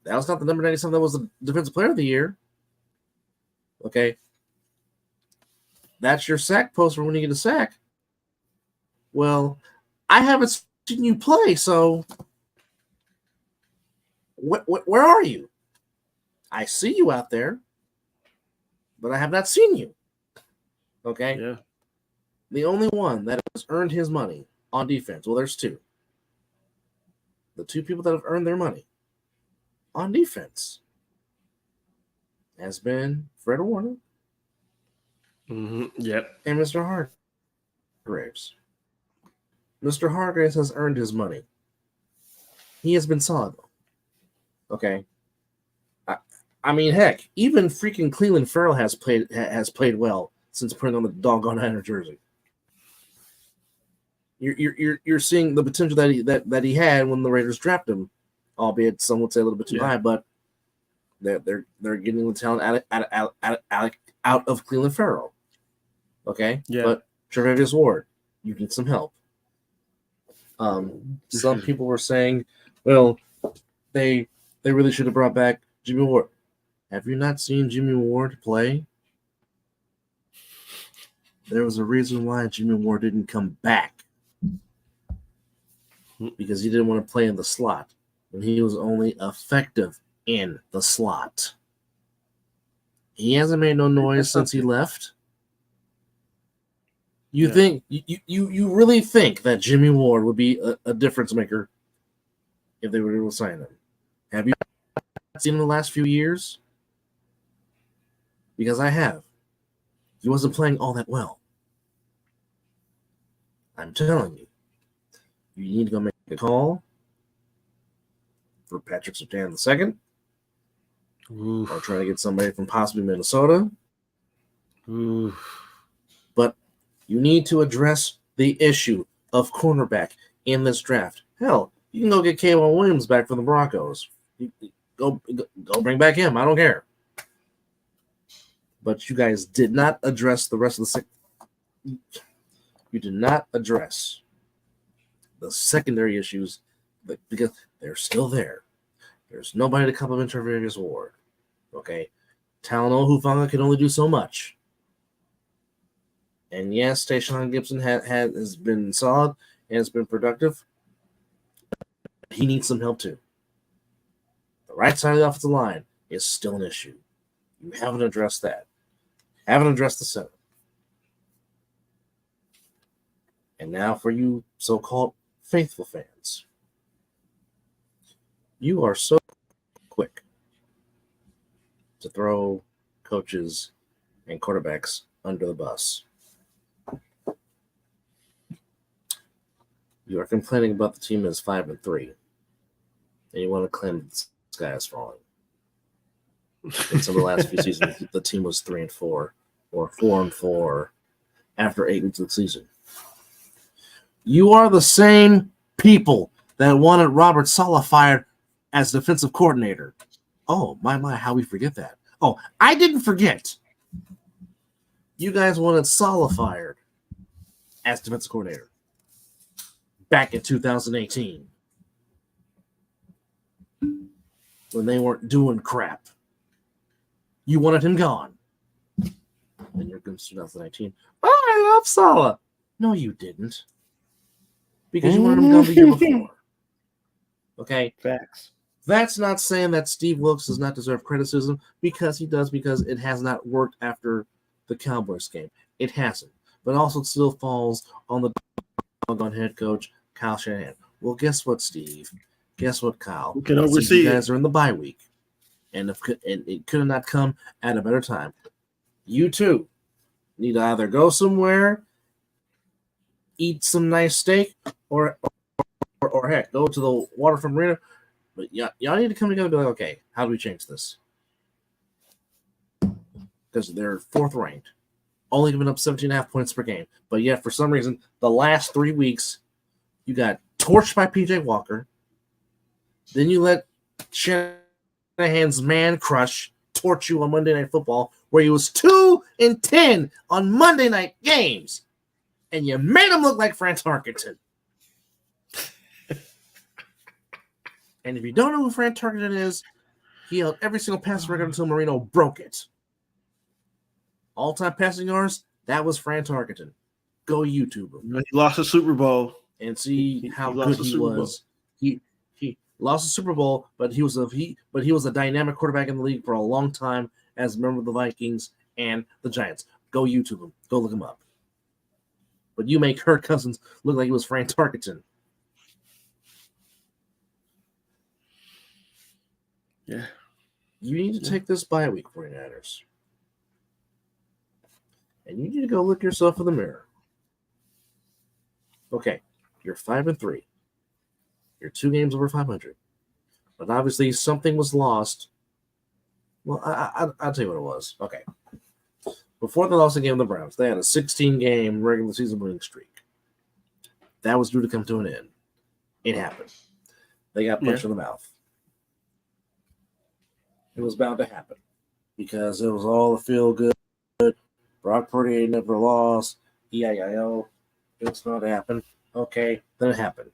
That was not the number 97 that was the defensive player of the year. Okay. That's your sack post for when you get a sack. Well, I haven't seen you play, so where are you? I see you out there, but I have not seen you. Okay? Yeah. The only one that has earned his money on defense, well, there's two. The two people that have earned their money on defense has been Fred Warner Yep. and Mr. Hargraves. Mr. Hargraves has earned his money. He has been solid. Okay. I mean, heck, even freaking Cleveland Farrell has played well since putting on the doggone Niner jersey. You're seeing the potential that he had when the Raiders drafted him, albeit some would say a little bit too high, but they're getting the talent out of Cleveland Farrell. Okay, but Tre'Davious Ward, you need some help. Some people were saying, well, they really should have brought back Jimmy Ward. Have you not seen Jimmy Ward play? There was a reason why Jimmy Ward didn't come back. Because he didn't want to play in the slot. And he was only effective in the slot. He hasn't made no noise since he left. You think you really think that Jimmy Ward would be a difference maker if they were able to sign him? Have you seen him in the last few years? Because I have. He wasn't playing all that well. I'm telling you. You need to go make a call for Patrick Surtain II. Oof. Or try to get somebody from possibly Minnesota. Oof. But you need to address the issue of cornerback in this draft. Hell, you can go get K'Waun Williams back from the Broncos. Go bring back him. I don't care. But you guys did not address the rest of the you did not address the secondary issues because they're still there. There's nobody to complement Tre'Davious Ward. Okay? Talanoa Hufanga can only do so much. And yes, Tayshaun Gibson has been solid and has been productive. He needs some help too. The right side of the offensive line is still an issue. You haven't addressed that. Haven't addressed the center. And now for you so-called faithful fans, you are so quick to throw coaches and quarterbacks under the bus. You are complaining about the team is 5-3, and you want to claim the sky is falling. In some of the last few seasons, the team was 3-4 or 4-4 after 8 weeks of the season. You are the same people that wanted Robert Saleh fired as defensive coordinator. Oh, my, how we forget that. Oh, I didn't forget. You guys wanted Saleh fired as defensive coordinator back in 2018 when they weren't doing crap. You wanted him gone. And you're going to 2019. Oh, I love Saleh. No, you didn't. Because you wanted him gone the year before. Okay? Facts. That's not saying that Steve Wilkes does not deserve criticism, because he does, because it has not worked after the Cowboys game. It hasn't. But also it still falls on the doggone head coach, Kyle Shanahan. Well, guess what, Steve? Guess what, Kyle? Who can oversee you guys are in the bye week. And it could have not come at a better time. You too need to either go somewhere, eat some nice steak, or heck, go to the waterfront marina. But y'all need to come together and be like, okay, how do we change this? Because they're 4th ranked, only giving up 17.5 points per game. But yet, for some reason, the last 3 weeks, you got torched by PJ Walker. Then you let Shanahan's man crush torch you on Monday Night Football, where he was 2-10 on Monday night games. And you made him look like Frank Tarkenton. And if you don't know who Frank Tarkenton is, he held every single pass record until Marino broke it. All-time passing yards, that was Frank Tarkenton. Go YouTube him. He lost the Super Bowl. And see how good he was. lost the Super Bowl, but he was a dynamic quarterback in the league for a long time as a member of the Vikings and the Giants. Go YouTube him. Go look him up. But you make Kirk Cousins look like he was Frank Tarkenton. Yeah. You need to take this bye week, 49ers. And you need to go look yourself in the mirror. Okay, you're 5-3. You're 2 games over 500. But obviously something was lost. Well, I'll tell you what it was. Okay. Before they lost the game of the Browns, they had a 16-game regular season winning streak. That was due to come to an end. It happened. They got punched in the mouth. It was bound to happen because it was all a feel good. Brock Purdy ain't never lost. EIIO. It was bound to happen. Okay, then it happened.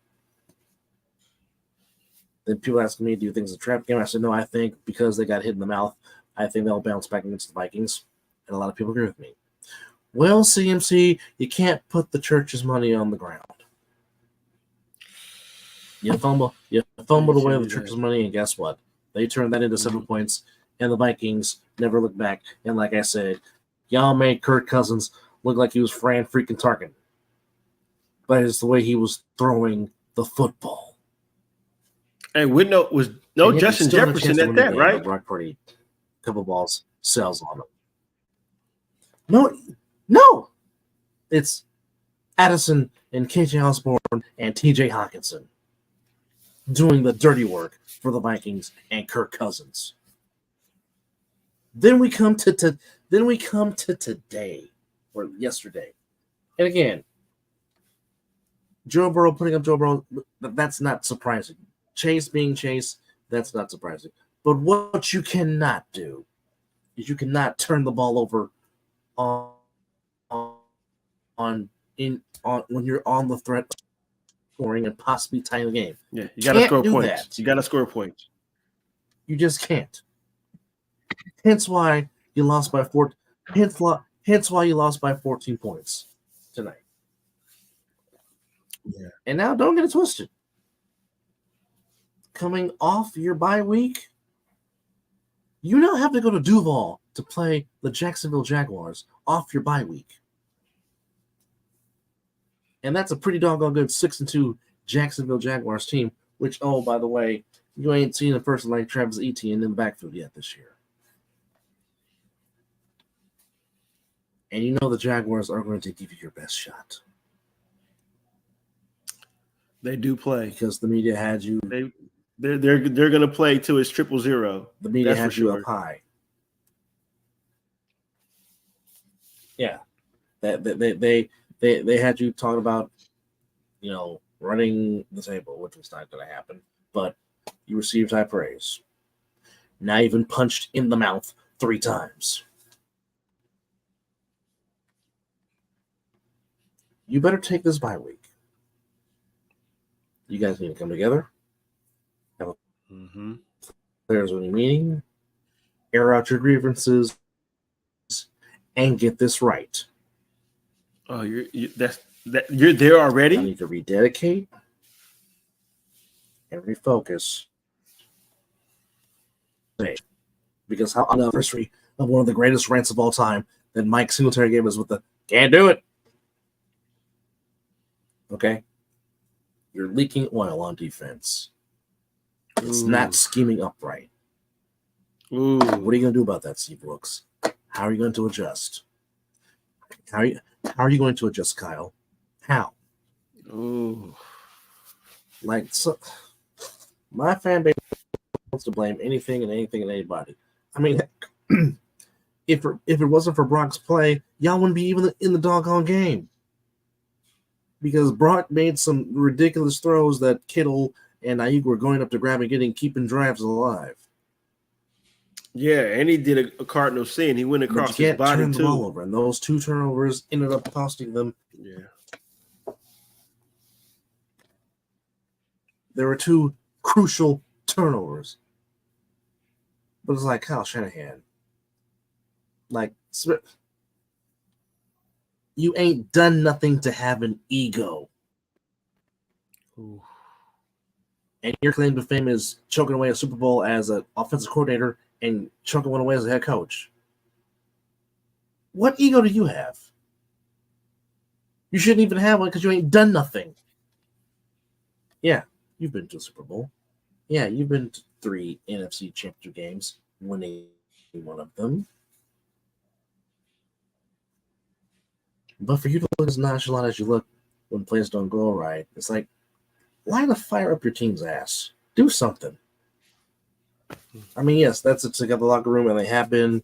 Then people asking me, do you think it's a trap game? I said, no, I think because they got hit in the mouth, I think they'll bounce back against the Vikings. And a lot of people agree with me. Well, CMC, you can't put the church's money on the ground. You fumbled away the church's money, and guess what? They turned that into 7 points, and the Vikings never looked back. And like I said, y'all made Kirk Cousins look like he was Fran freaking Tarkin. But it's the way he was throwing the football. And with no Justin Jefferson at that, right? Brock Purdy, a couple balls, sells on him. No. It's Addison and KJ Osborne and TJ Hawkinson doing the dirty work for the Vikings and Kirk Cousins. Then we come to today or yesterday. And again, Joe Burrow putting up Joe Burrow, that's not surprising. Chase being Chase, that's not surprising. But what you cannot do is you cannot turn the ball over on when you're on the threat of scoring and possibly tying the game. Yeah, you got to score points. You got to score points. You just can't. Hence why you lost by 4. Hence why you lost by 14 points tonight. Yeah. And now don't get it twisted. Coming off your bye week, you now have to go to Duval to play the Jacksonville Jaguars off your bye week. And that's a pretty doggone good 6-2 Jacksonville Jaguars team, which, oh, by the way, you ain't seen a person like Travis Etienne in the backfield yet this year. And you know the Jaguars are going to give you your best shot. They do play. Because the media had you. They're going to play till it's 0-0. The media had you up high. Yeah. They had you talking about, running the table, which was not going to happen. But you received high praise. Now you've been punched in the mouth 3 times. You better take this bye week. You guys need to come together. Have a players winning meeting. Air out your grievances. And get this right. Oh, you're there already? I need to rededicate and refocus. Because how anniversary of one of the greatest rants of all time that Mike Singletary gave us with the can't do it. Okay? You're leaking oil on defense. It's not scheming upright. Ooh. What are you going to do about that, Steve Brooks? How are you going to adjust? How are you going to adjust, Kyle? How? Ooh. My fan base wants to blame anything and anybody. I mean, if it wasn't for Brock's play, y'all wouldn't be even in the doggone game. Because Brock made some ridiculous throws that Kittle and Ayuk were going up to grab and keeping drives alive. Yeah, and he did a cardinal sin. He went across his body turn too. The ball over, and those 2 turnovers ended up costing them. Yeah, there were 2 crucial turnovers. But it's like Kyle Shanahan. You ain't done nothing to have an ego. Ooh. and your claim to fame is choking away a Super Bowl as an offensive coordinator and choking one away as a head coach. What ego do you have? You shouldn't even have one because you ain't done nothing. Yeah, you've been to a Super Bowl. Yeah, you've been to 3 NFC Championship games, winning one of them. But for you to look as nonchalant as you look when plays don't go right, it's like, light a fire up your team's ass. Do something. I mean, yes, that's it to get the locker room, and they have been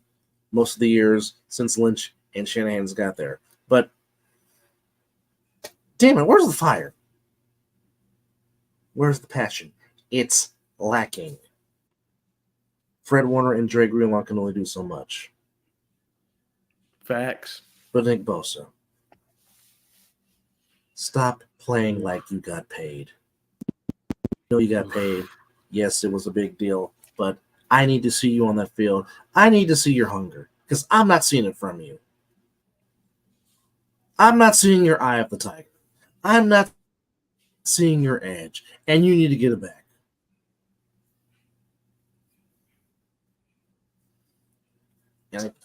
most of the years since Lynch and Shanahan's got there. But damn it, where's the fire? Where's the passion? It's lacking. Fred Warner and Dre Greenlaw can only do so much. Facts. But Nick Bosa, stop playing like you got paid. You got paid. Yes, it was a big deal, but I need to see you on that field. I need to see your hunger because I'm not seeing it from you. I'm not seeing your eye of the tiger. I'm not seeing your edge, and you need to get it back.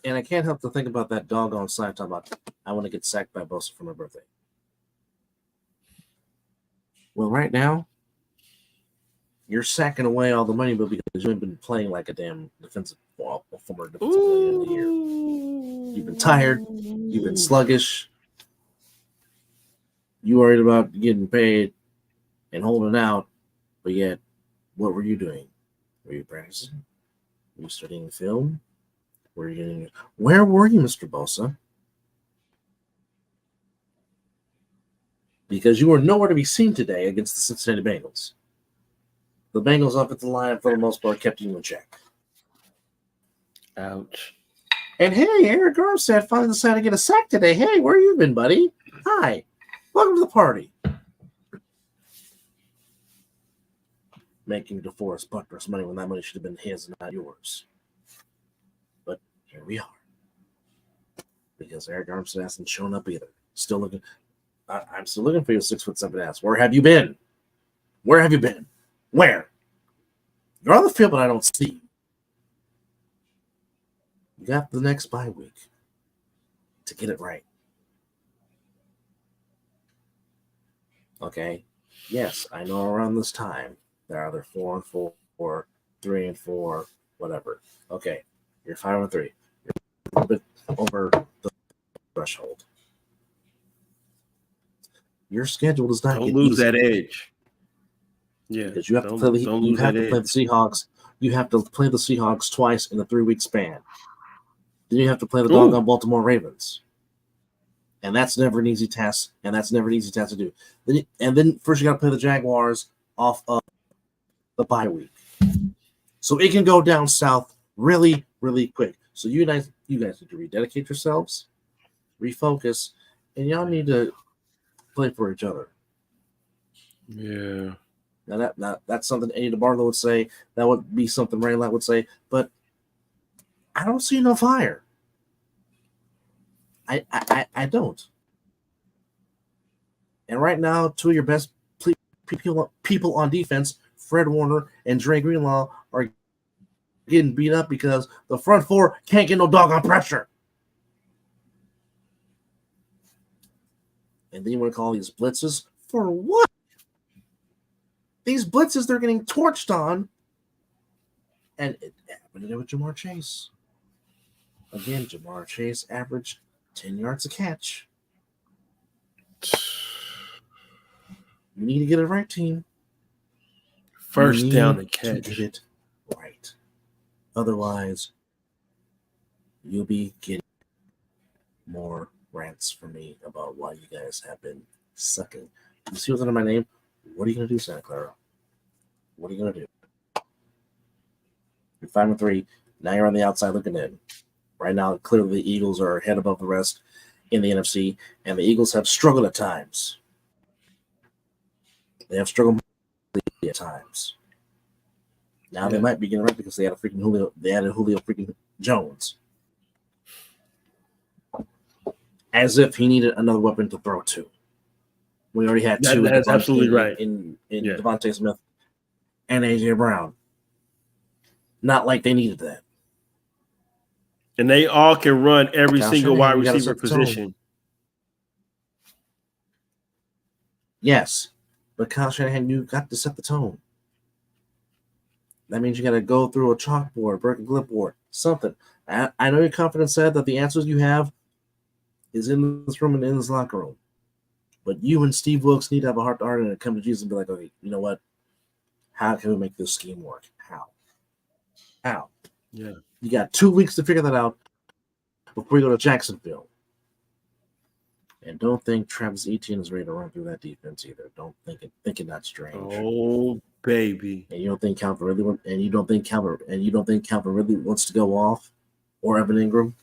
And I can't help to think about that doggone sign talking about, I want to get sacked by Bosa for my birthday. Well, right now, you're sacking away all the money, but because you haven't been playing like a damn former defensive player of the year. You've been tired. You've been sluggish. You worried about getting paid and holding out, but yet, what were you doing? Were you practicing? Were you studying film? Where were you, Mr. Bosa? Because you were nowhere to be seen today against the Cincinnati Bengals. The Bengals' offensive line, for the most part, kept you in check. Ouch. And hey, Eric Armstead finally decided to get a sack today. Hey, where you been, buddy? Hi. Welcome to the party. Making DeForest Buckner's money when that money should have been his and not yours. But here we are. Because Eric Armstead hasn't shown up either. Still looking. I'm still looking for your 6'7" ass. Where have you been? Where have you been? Where? You're on the field, but I don't see you. You got the next bye week to get it right. Okay. Yes, I know around this time they're either 4-4, 3-4, whatever. Okay, you're 5-3. You're a little bit over the threshold. Your schedule does not Don't get lose easier. that edge. Yeah, because you have to play the Seahawks. You have to play the Seahawks twice in a 3-week span. Then you have to play the doggone Baltimore Ravens. And that's never an easy task. To do. Then first you got to play the Jaguars off of the bye week. So it can go down south really, really quick. So you guys need to rededicate yourselves, refocus, and y'all need to play for each other. Yeah. Now that's something Eddie DeBartolo would say. That would be something Ray Lott would say. But I don't see no fire. I don't. And right now, two of your best people on defense, Fred Warner and Dre Greenlaw, are getting beat up because the front four can't get no doggone pressure. And then you want to call these blitzes for what? These blitzes they're getting torched on. And it happened to do with Jamar Chase. Again, Jamar Chase averaged 10 yards a catch. You need to get it right, team. First down and catch. Get it right. Otherwise, you'll be getting more rants from me about why you guys have been sucking. You see what's under my name? What are you going to do, Santa Clara? What are you going to do? You're 5-3. Now you're on the outside looking in. Right now, clearly the Eagles are ahead above the rest in the NFC, and the Eagles have struggled at times. They have struggled at times. Now they might be getting right because they had Julio freaking Jones. As if he needed another weapon to throw to. We already had two. That's absolutely right. In Devontae Smith and AJ Brown. Not like they needed that. And they all can run every Kyle single Shanahan, wide you gotta receiver set the tone. position. Yes, but Kyle Shanahan, you got to set the tone. That means you got to go through a chalkboard, break a clipboard, something. I know your confidence said that the answers you have is in this room and in this locker room. But you and Steve Wilkes need to have a heart-to-heart and come to Jesus and be like, okay, you know what? How can we make this scheme work? How? Yeah. You got 2 weeks to figure that out before you go to Jacksonville. And don't think Travis Etienne is ready to run through that defense either. Don't think it not strange. Oh, baby. And you don't think Calvin Ridley wants to go off, or Evan Ingram.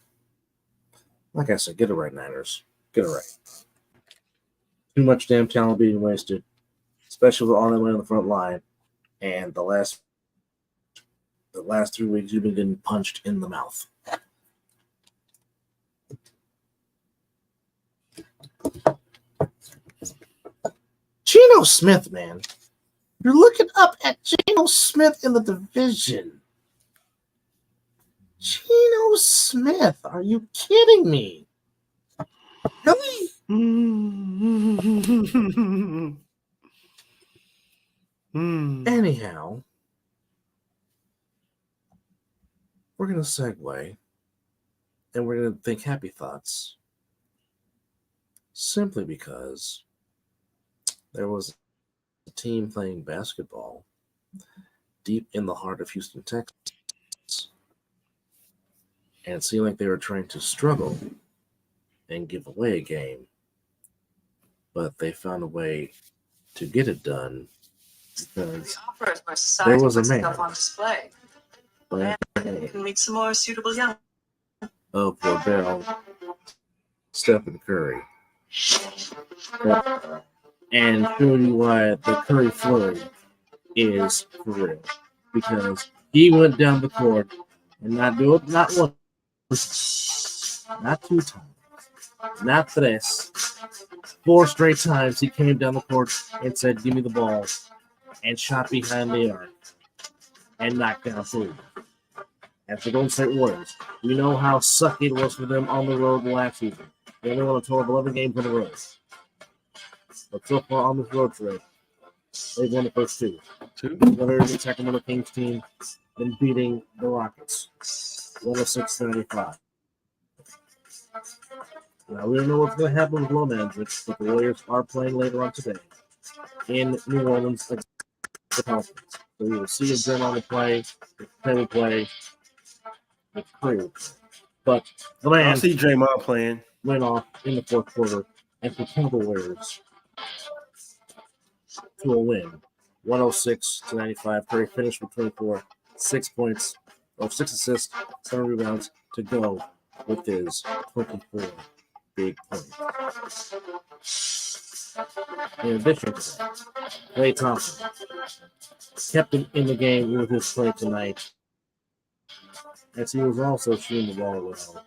Like I said, get it right, Niners. Get it right. Too much damn talent being wasted, especially with all that way on the front line. And the last 3 weeks, you've been getting punched in the mouth. Geno Smith, man. You're looking up at Geno Smith in the division. Geno Smith. Are you kidding me? Really? Anyhow, we're going to segue and we're going to think happy thoughts simply because there was a team playing basketball deep in the heart of Houston, Texas, and it seemed like they were trying to struggle and give away a game, but they found a way to get it done because there was a man on display. by the You name can meet some more suitable young. of Odell Stephen Curry. And show you why the Curry flurry is for real. Because he went down the court and not once, not 2 times, not tres, 4 straight times he came down the court and said, "Give me the ball," and shot behind the arc and knocked down 3. As the Golden State Warriors, we know how sucky it was for them on the road last season. They only won a total of 11 games on the road. But so far on this road trip, they've won the first 2. Whether it's the Sacramento Kings team and beating the Rockets 106-95. Now, we don't know what's going to happen with Lone Andrich, but the Warriors are playing later on today in New Orleans against the Pelicans. So we will see if Draymond will play, if Clay will play, if Curry will play. But the man I see Draymond playing. Went off in the 4th quarter and propelled the Warriors to a win, 106-95. Curry finished with 24, 6 points, 6 assists, 7 rebounds to go with his 24 big points. In addition to that, Klay Thompson kept him in the game with his play tonight, as he was also shooting the ball well.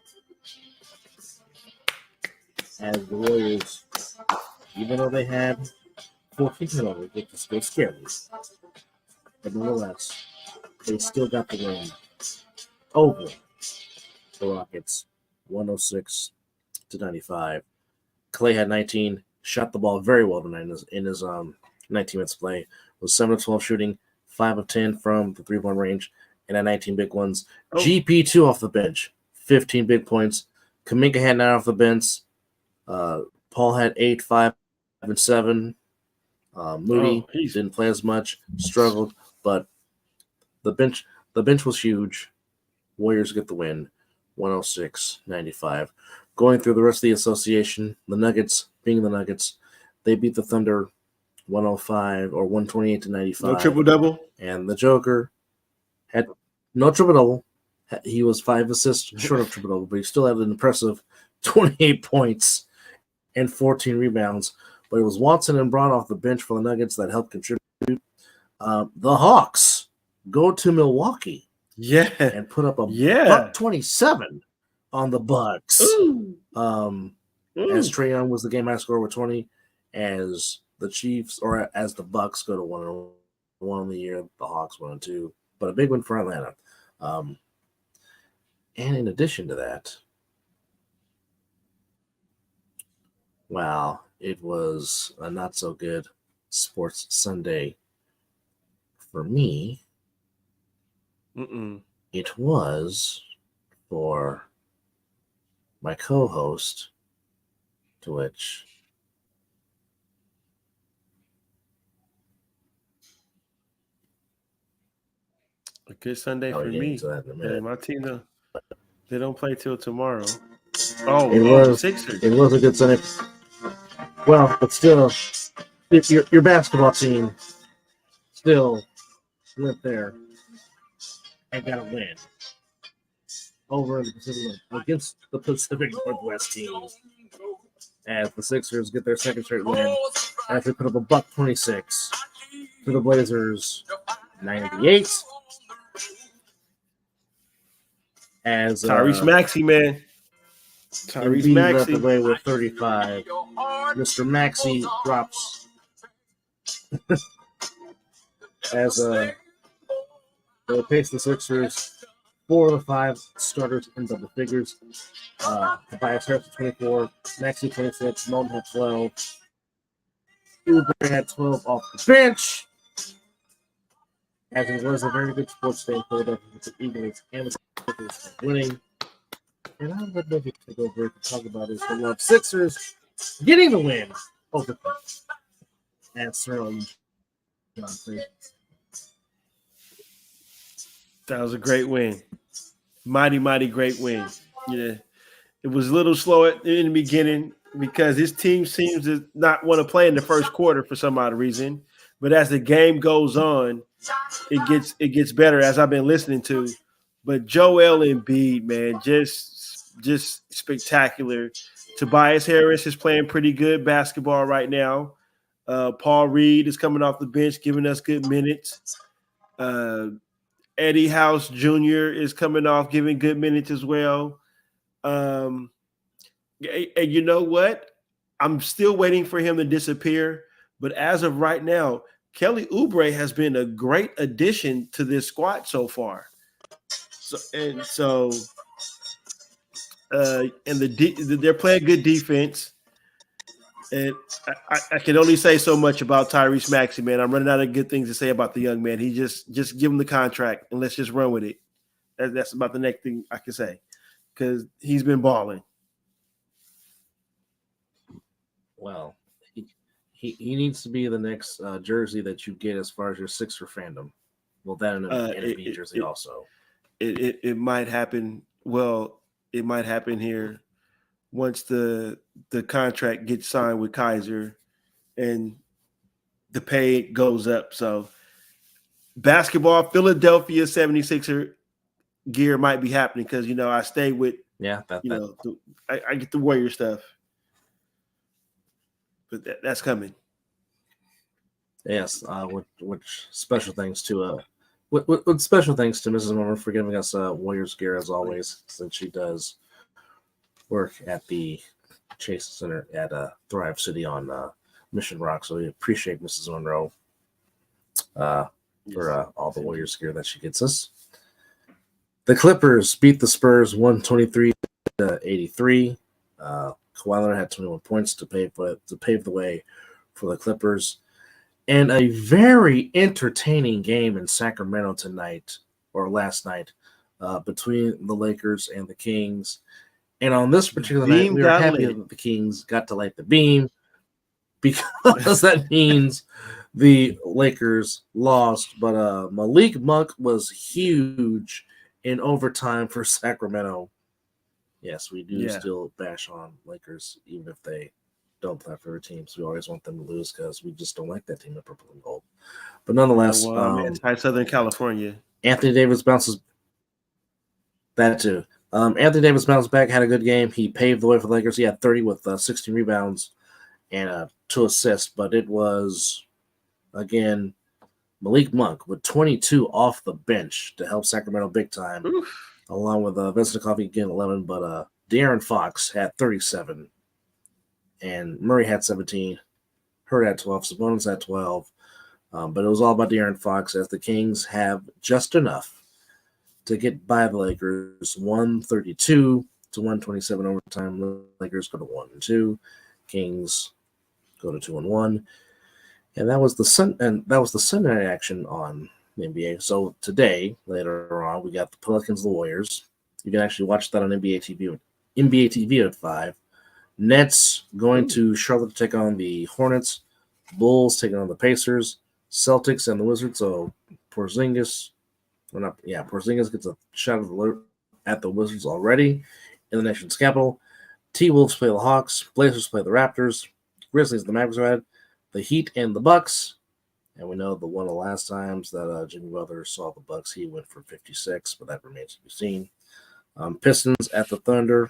As the Warriors, even though they had 14 turnovers, which is still scary, but nonetheless, they still got the win over the Rockets, 106-95. Klay had 19, shot the ball very well tonight in his 19 minutes play. Was 7 of 12 shooting, 5 of 10 from the 3-point range, and had 19 big ones. GP2 off the bench, 15 big points. Kuminga had 9 off the bench. Paul had 8, 5, and 7. Moody didn't play as much, struggled, but the bench was huge. Warriors get the win, 106-95. Going through the rest of the association, the Nuggets, being the Nuggets, they beat the Thunder 105 or 128-95. No triple-double? And the Joker had no triple-double. He was 5 assists short of triple-double, but he still had an impressive 28 points and 14 rebounds. But it was Watson and Braun off the bench for the Nuggets that helped contribute. The Hawks go to Milwaukee and put up a buck 27 on the Bucks. As Trae Young was the game high scorer with 20, as the Chiefs or as the Bucks go to won the year. The Hawks won too, but a big win for Atlanta. And in addition to that, wow, it was a not so good sports Sunday for me. It was for my co-host, to which A good Sunday for get me. into that in a minute. My team, they don't play till tomorrow. The Sixers. It was a good Sunday. Well, but still, if your basketball team still went there and got a win over in the Pacific against the Pacific Northwest team, as the Sixers get their second straight win after they put up a buck 26 to the Blazers 98. As Tyrese Maxey, man. Tyrese Maxey led the way with 35. Mr. Maxey drops as they pace the Sixers. 4 of the 5 starters in double figures. Tobias Harris 24, Maxey 26, Moulton had 12. Oubre had 12 off the bench. As it was a very good sports day in Philadelphia with the Eagles and the Sixers winning. And I would love to take over to talk about is the love Sixers getting the win over them. And Sterling John Frazier. That was a great win. Mighty, mighty great win. Yeah. It was a little slow in the beginning because his team seems to not want to play in the first quarter for some odd reason. But as the game goes on, it gets better as I've been listening to. But Joel Embiid, man, just spectacular. Tobias Harris is playing pretty good basketball right now. Paul Reed is coming off the bench, giving us good minutes. Eddie House Jr. is coming off, giving good minutes as well. And you know what? I'm still waiting for him to disappear. But as of right now, Kelly Oubre has been a great addition to this squad so far. They're playing good defense. And I can only say so much about Tyrese Maxey, man. I'm running out of good things to say about the young man. He just give him the contract and let's just run with it. That's about the next thing I can say because he's been balling. Well, he needs to be the next jersey that you get as far as your Sixer fandom. Well, that and an NBA jersey also. It might happen. Well, it might happen here once the contract gets signed with Kaiser and the pay goes up. So basketball, Philadelphia 76er gear might be happening because, I stay with, I get the Warrior stuff. But that's coming. Yes, which special thanks to with special thanks to Mrs. Moore for giving us Warriors gear as always, since she does work at the Chase Center at Thrive City on Mission Rock. So we appreciate Mrs. Monroe for all the Warriors gear that she gets us. The Clippers beat the Spurs 123-83. Kawhi Leonard had 21 points to pave the way for the Clippers. And a very entertaining game in Sacramento last night between the Lakers and the Kings. And on this particular night, we were happy that the Kings got to light the beam because that means the Lakers lost. But Malik Monk was huge in overtime for Sacramento. Yes, we do still bash on Lakers, even if they don't play for their teams. We always want them to lose because we just don't like that team in purple and gold. But nonetheless, Southern California. Anthony Davis bounces that too. Anthony Davis bounced back, had a good game. He paved the way for the Lakers. He had 30 with 16 rebounds and 2 assists. But it was, again, Malik Monk with 22 off the bench to help Sacramento big time, along with Vincent Coffey getting 11. But De'Aaron Fox had 37. And Murray had 17. Hurd had 12. Sabonis had 12. But it was all about De'Aaron Fox as the Kings have just enough to get by the Lakers 132 to 127 overtime. The Lakers go to 1-2. Kings go to 2-1. And that was the Sunday night action on the NBA. So today, later on, we got the Pelicans, the Warriors. You can actually watch that on NBA TV at 5. Nets going to Charlotte to take on the Hornets. Bulls taking on the Pacers. Celtics and the Wizards. So Porzingis gets a shot at the Wizards already in the nation's capital. T-Wolves play the Hawks. Blazers play the Raptors. Grizzlies, the Mavericks are at. The Heat and the Bucks. And we know one of the last times that Jimmy Butler saw the Bucks, he went for 56, but that remains to be seen. Pistons at the Thunder.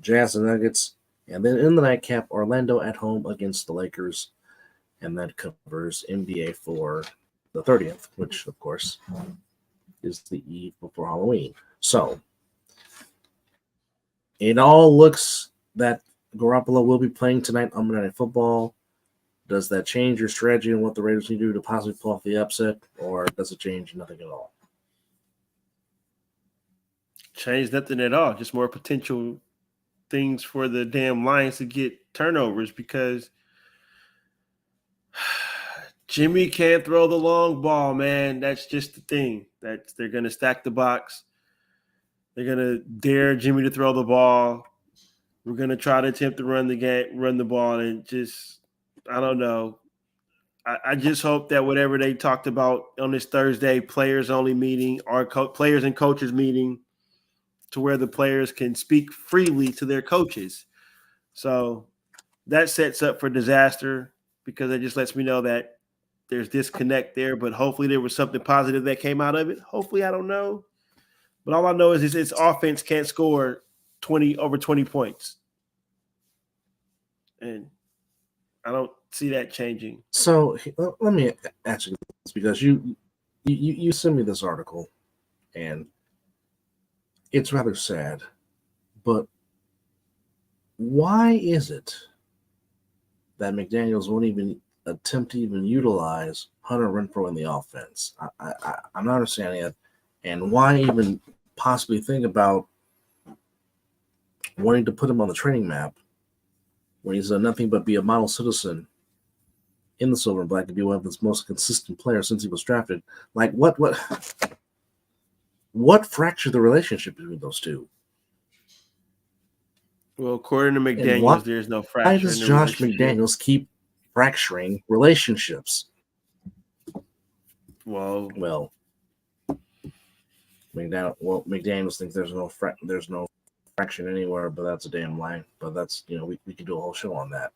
Jazz and Nuggets. And then in the nightcap, Orlando at home against the Lakers. And that covers NBA for the 30th, which, of course, is the eve before Halloween. So, it all looks that Garoppolo will be playing tonight on Monday Night Football. Does that change your strategy and what the Raiders need to do to possibly pull off the upset, or does it change nothing at all? Change nothing at all. Just more potential things for the damn Lions to get turnovers because Jimmy can't throw the long ball, man. That's just the thing. They're going to stack the box. They're going to dare Jimmy to throw the ball. We're going to try to attempt to run the ball, and just, I don't know. I just hope that whatever they talked about on this Thursday players-only meeting or players and coaches meeting to where the players can speak freely to their coaches. So that sets up for disaster because it just lets me know that there's disconnect there, but hopefully there was something positive that came out of it. Hopefully, I don't know. But all I know is its offense can't score over 20 points. And I don't see that changing. So let me ask you this, because you sent me this article, and it's rather sad. But why is it that McDaniels won't even attempt to even utilize Hunter Renfrow in the offense? I'm not understanding it. And why even possibly think about wanting to put him on the training map when he's done nothing but be a model citizen in the silver and black and be one of his most consistent players since he was drafted? Like, what fractured the relationship between those two? Well, according to McDaniels, there's no fracture. Why does Josh McDaniels keep fracturing relationships? Well, McDaniels thinks there's no fraction anywhere, but that's a damn lie. But that's, we could do a whole show on that.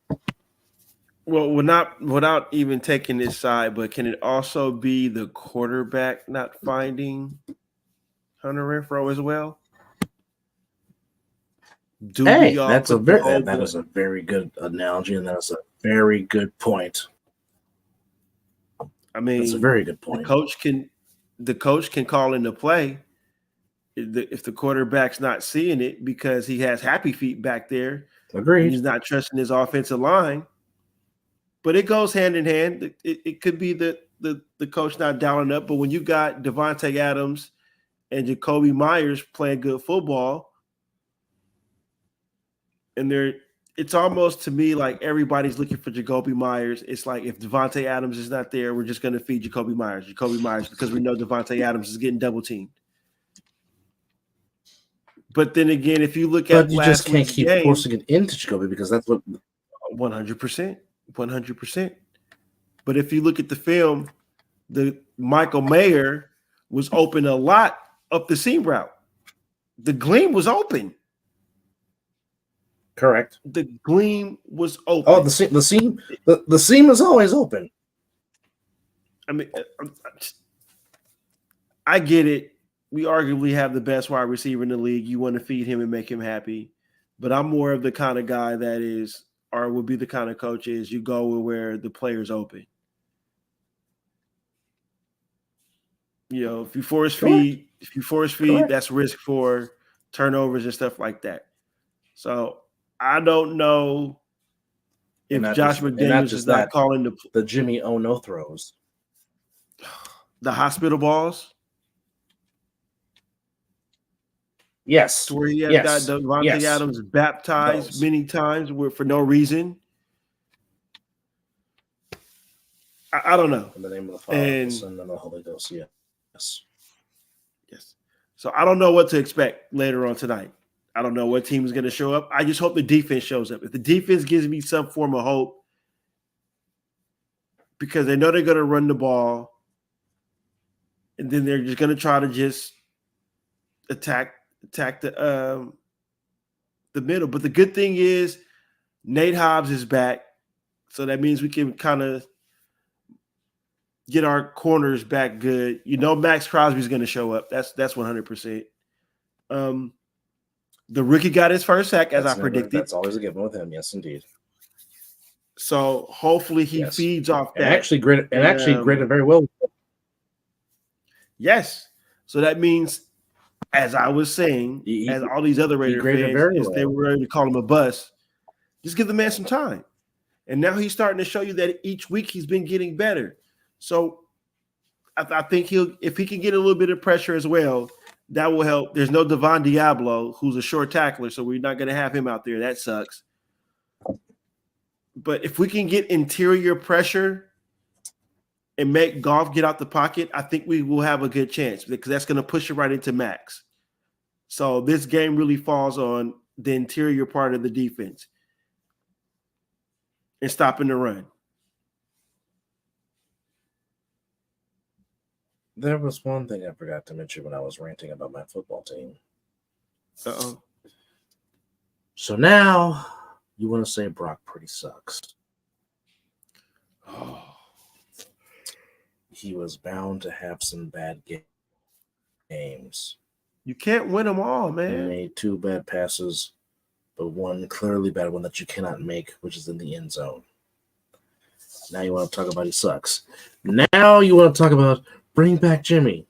Well, without even taking this side, but can it also be the quarterback not finding Hunter Renfrow as well? That is a very good analogy, and that is a very good point. I mean, that's a very good point. The coach can call into play if the quarterback's not seeing it because he has happy feet back there. Agreed. He's not trusting his offensive line. But it goes hand in hand. It could be the coach not dialing up, but when you got Devontae Adams and Jacoby Myers playing good football, and it's almost to me like everybody's looking for Jacoby Myers. It's like if Devontae Adams is not there, we're just going to feed Jacoby Myers, because we know Devontae Adams is getting double teamed. But then again, if you look at you just can't keep forcing it into Jacoby because that's what 100%. But if you look at the film, the Michael Mayer was open a lot up the seam route. The gleam was open. Correct. The gleam was open. Oh, the seam is always open. I mean, I get it. We arguably have the best wide receiver in the league. You want to feed him and make him happy. But I'm more of the kind of guy that is, or would be the kind of coach is you go where the player's open. If you force feed, that's risk for turnovers and stuff like that. So I don't know if not Josh just- and McDaniels not is just not that. calling The Jimmy Oh No throws. the hospital balls, Yes. to where he has Yes. got Devontae Yes. Adams baptized Those. many times for no reason. I don't know. In the name of the Father, and And- the Son, and the Holy Ghost. Yes. Yes. So I don't know what to expect later on tonight. I don't know what team is going to show up. I just hope the defense shows up. If the defense gives me some form of hope, because they know they're going to run the ball, and then they're just going to try to just attack the middle. But the good thing is Nate Hobbs is back, so that means we can kind of get our corners back good. You know, Max Crosby's going to show up. That's 100%. The rookie got his first sack, as I predicted. That's always a given with him. Yes, indeed. So hopefully he Yes. feeds off that. And actually graded very well. Yes. So that means, as I was saying, as all these other Raider graded fans, very if they well. were ready to call him a bust, just give the man some time. And now he's starting to show you that each week he's been getting better. So I think if he can get a little bit of pressure as well, that will help. There's no Devon Diablo, who's a short tackler, so we're not going to have him out there. That sucks. But if we can get interior pressure and make Goff get out the pocket, I think we will have a good chance, because that's going to push it right into Max. So this game really falls on the interior part of the defense and stopping the run. There was one thing I forgot to mention when I was ranting about my football team. Uh-oh. So now you want to say Brock Purdy sucks. Oh. He was bound to have some bad games. You can't win them all, He man. made 2 bad passes, but one clearly bad one that you cannot make, which is in the end zone. Now you want to talk about he sucks. Now you want to talk about bring back Jimmy.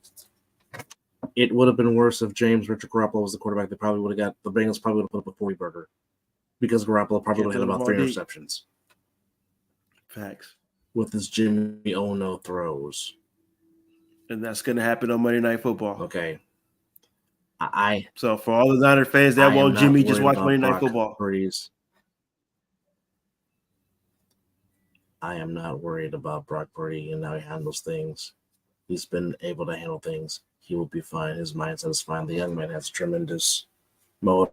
It would have been worse if Richard Garoppolo was the quarterback. The Bengals probably would have put up a 40 burger, because Garoppolo probably would have had about 3 interceptions Facts. with his Jimmy Oh No throws. And that's going to happen on Monday Night Football. Okay. So for all the Niner fans that I am won't not Jimmy, just worried watch about Monday Night Brock Football. Purdy's. I am not worried about Brock Purdy and how he handles things. He's been able to handle things. He will be fine. His mindset is fine. The young man has tremendous motor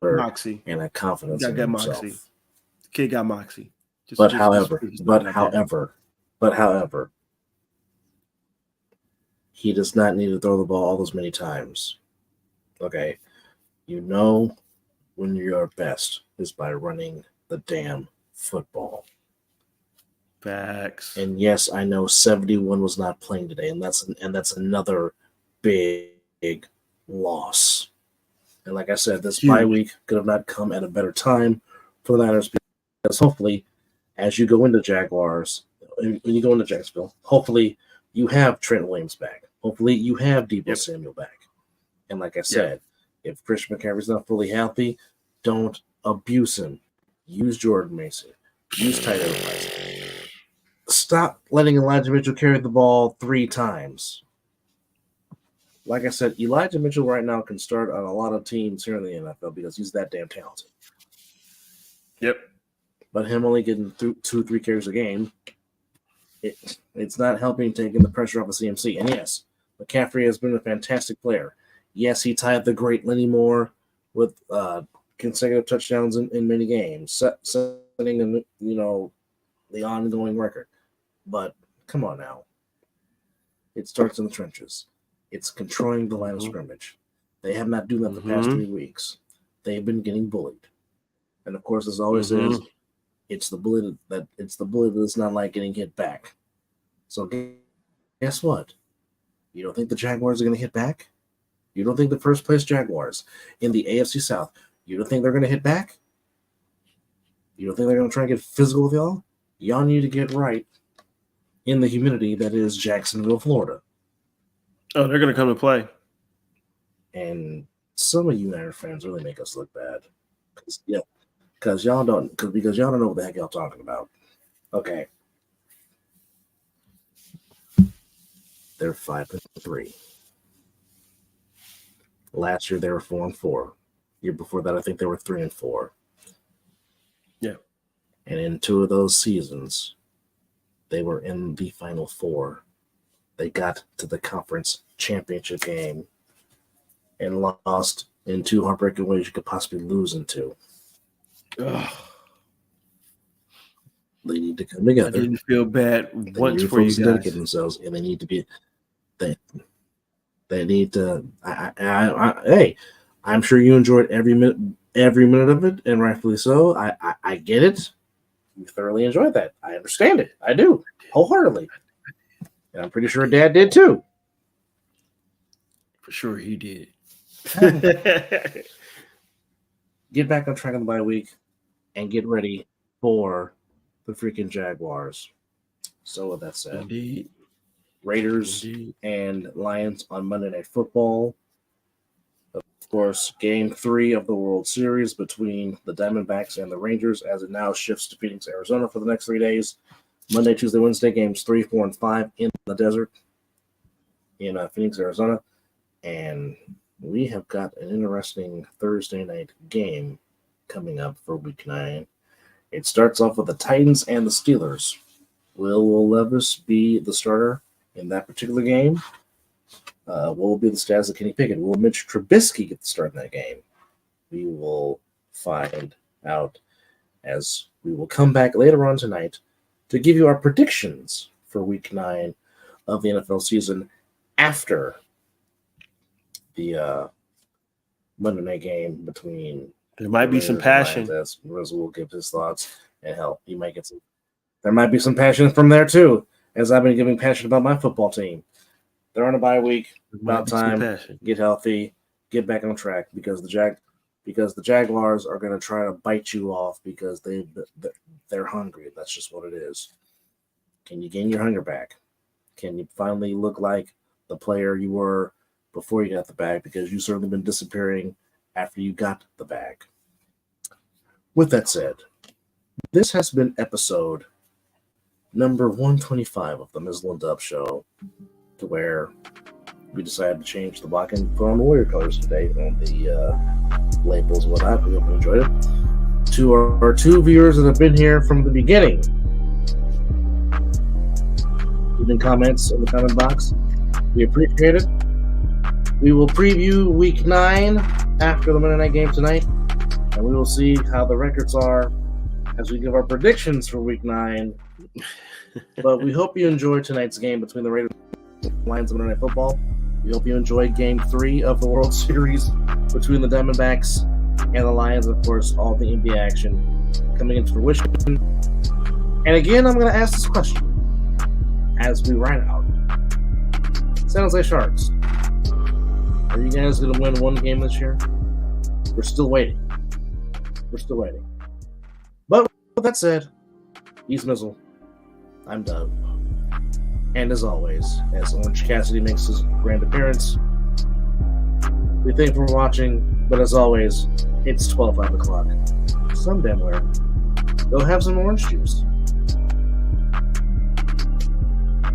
Moxie. and a confidence Got in that himself. moxie. The kid got moxie. However, he does not need to throw the ball all those many times. Okay. You know when you're best is by running the damn football. Facts. And yes, I know 71 was not playing today, and that's another big loss. And like I said, this Huge. bye week could have not come at a better time for the Niners, because hopefully, as you go into Jaguars, when you go into Jacksonville, hopefully you have Trent Williams back. Hopefully you have Deebo Samuel back. And like I said, if Christian McCaffrey's not fully healthy, don't abuse him. Use Jordan Mason. Use tight end wise. Stop letting Elijah Mitchell carry the ball 3 times. Like I said, Elijah Mitchell right now can start on a lot of teams here in the NFL because he's that damn talented. Yep. But him only getting 2-3 carries a game, it's not helping taking the pressure off of CMC. And yes, McCaffrey has been a fantastic player. Yes, he tied the great Lenny Moore with consecutive touchdowns in many games, setting the ongoing record. But come on now. It starts in the trenches. It's controlling the line of scrimmage. They have not done that the past 3 weeks. They've been getting bullied. And of course, as always is, it's the bully that's not like getting hit back. So guess what? You don't think the Jaguars are going to hit back? You don't think the first place Jaguars in the AFC South, you don't think they're going to hit back? You don't think they're going to try and get physical with y'all? Y'all need to get right in the humidity that is Jacksonville, Florida. Oh, they're going to come and play. And some of you Niner fans really make us look bad. because y'all don't know what the heck y'all talking about. Okay, they're 5-3. Last year they were 4-4. Year before that, I think they were 3-4. Yeah. And in 2 of those seasons, they were in the Final Four. They got to the conference championship game and lost in 2 heartbreaking ways you could possibly lose into. Ugh. They need to come I together. didn't feel bad once for you guys. Dedicate themselves, and they need to be. They need to. Hey, I'm sure you enjoyed every minute of it, and rightfully so. I get it. You thoroughly enjoyed that. I understand it. I do wholeheartedly, and I'm pretty sure Dad did too. For sure, he did. Get back on track on the bye week, and get ready for the freaking Jaguars. So with that said, Indeed. Raiders and Lions on Monday Night Football. Of course, Game 3 of the World Series between the Diamondbacks and the Rangers as it now shifts to Phoenix, Arizona for the next 3 days. Monday, Tuesday, Wednesday, games 3, 4, and 5 in the desert in Phoenix, Arizona. And we have got an interesting Thursday night game coming up for Week 9. It starts off with the Titans and the Steelers. Will Levis be the starter in that particular game? What will be the status of Kenny Pickett? Will Mitch Trubisky get the start in that game? We will find out as we will come back later on tonight to give you our predictions for Week 9 of the NFL season after the Monday night game between. There might be some passion. As Mizzle will give his thoughts, and hell, he might get some. There might be some passion from there too, as I've been giving passion about my football team. They're on a bye week. About time. Get healthy. Get back on track because the Jaguars are going to try to bite you off because they're hungry. That's just what it is. Can you gain your hunger back? Can you finally look like the player you were before you got the bag? Because you've certainly been disappearing after you got the bag. With that said, this has been episode number 125 of the Mizzle An Dub Show, to where we decided to change the block and put on the Warrior colors today on the labels and whatnot. We hope you enjoyed it. To our 2 viewers that have been here from the beginning, leaving comments in the comment box, we appreciate it. We will preview Week 9 after the Monday night game tonight, and we will see how the records are as we give our predictions for Week 9. But we hope you enjoyed tonight's game between the Raiders and Lions on Monday Night Football. We hope you enjoyed Game 3 of the World Series between the Diamondbacks and the Lions. Of course, all the NBA action coming into fruition. And again, I'm going to ask this question as we ride out. San Jose Sharks, are you guys going to win one game this year? We're still waiting. But with that said, he's Mizzle. I'm Doug. And as always, as Orange Cassidy makes his grand appearance, we thank you for watching, but as always, it's 12 o'clock. Some damn where. Go have some orange juice.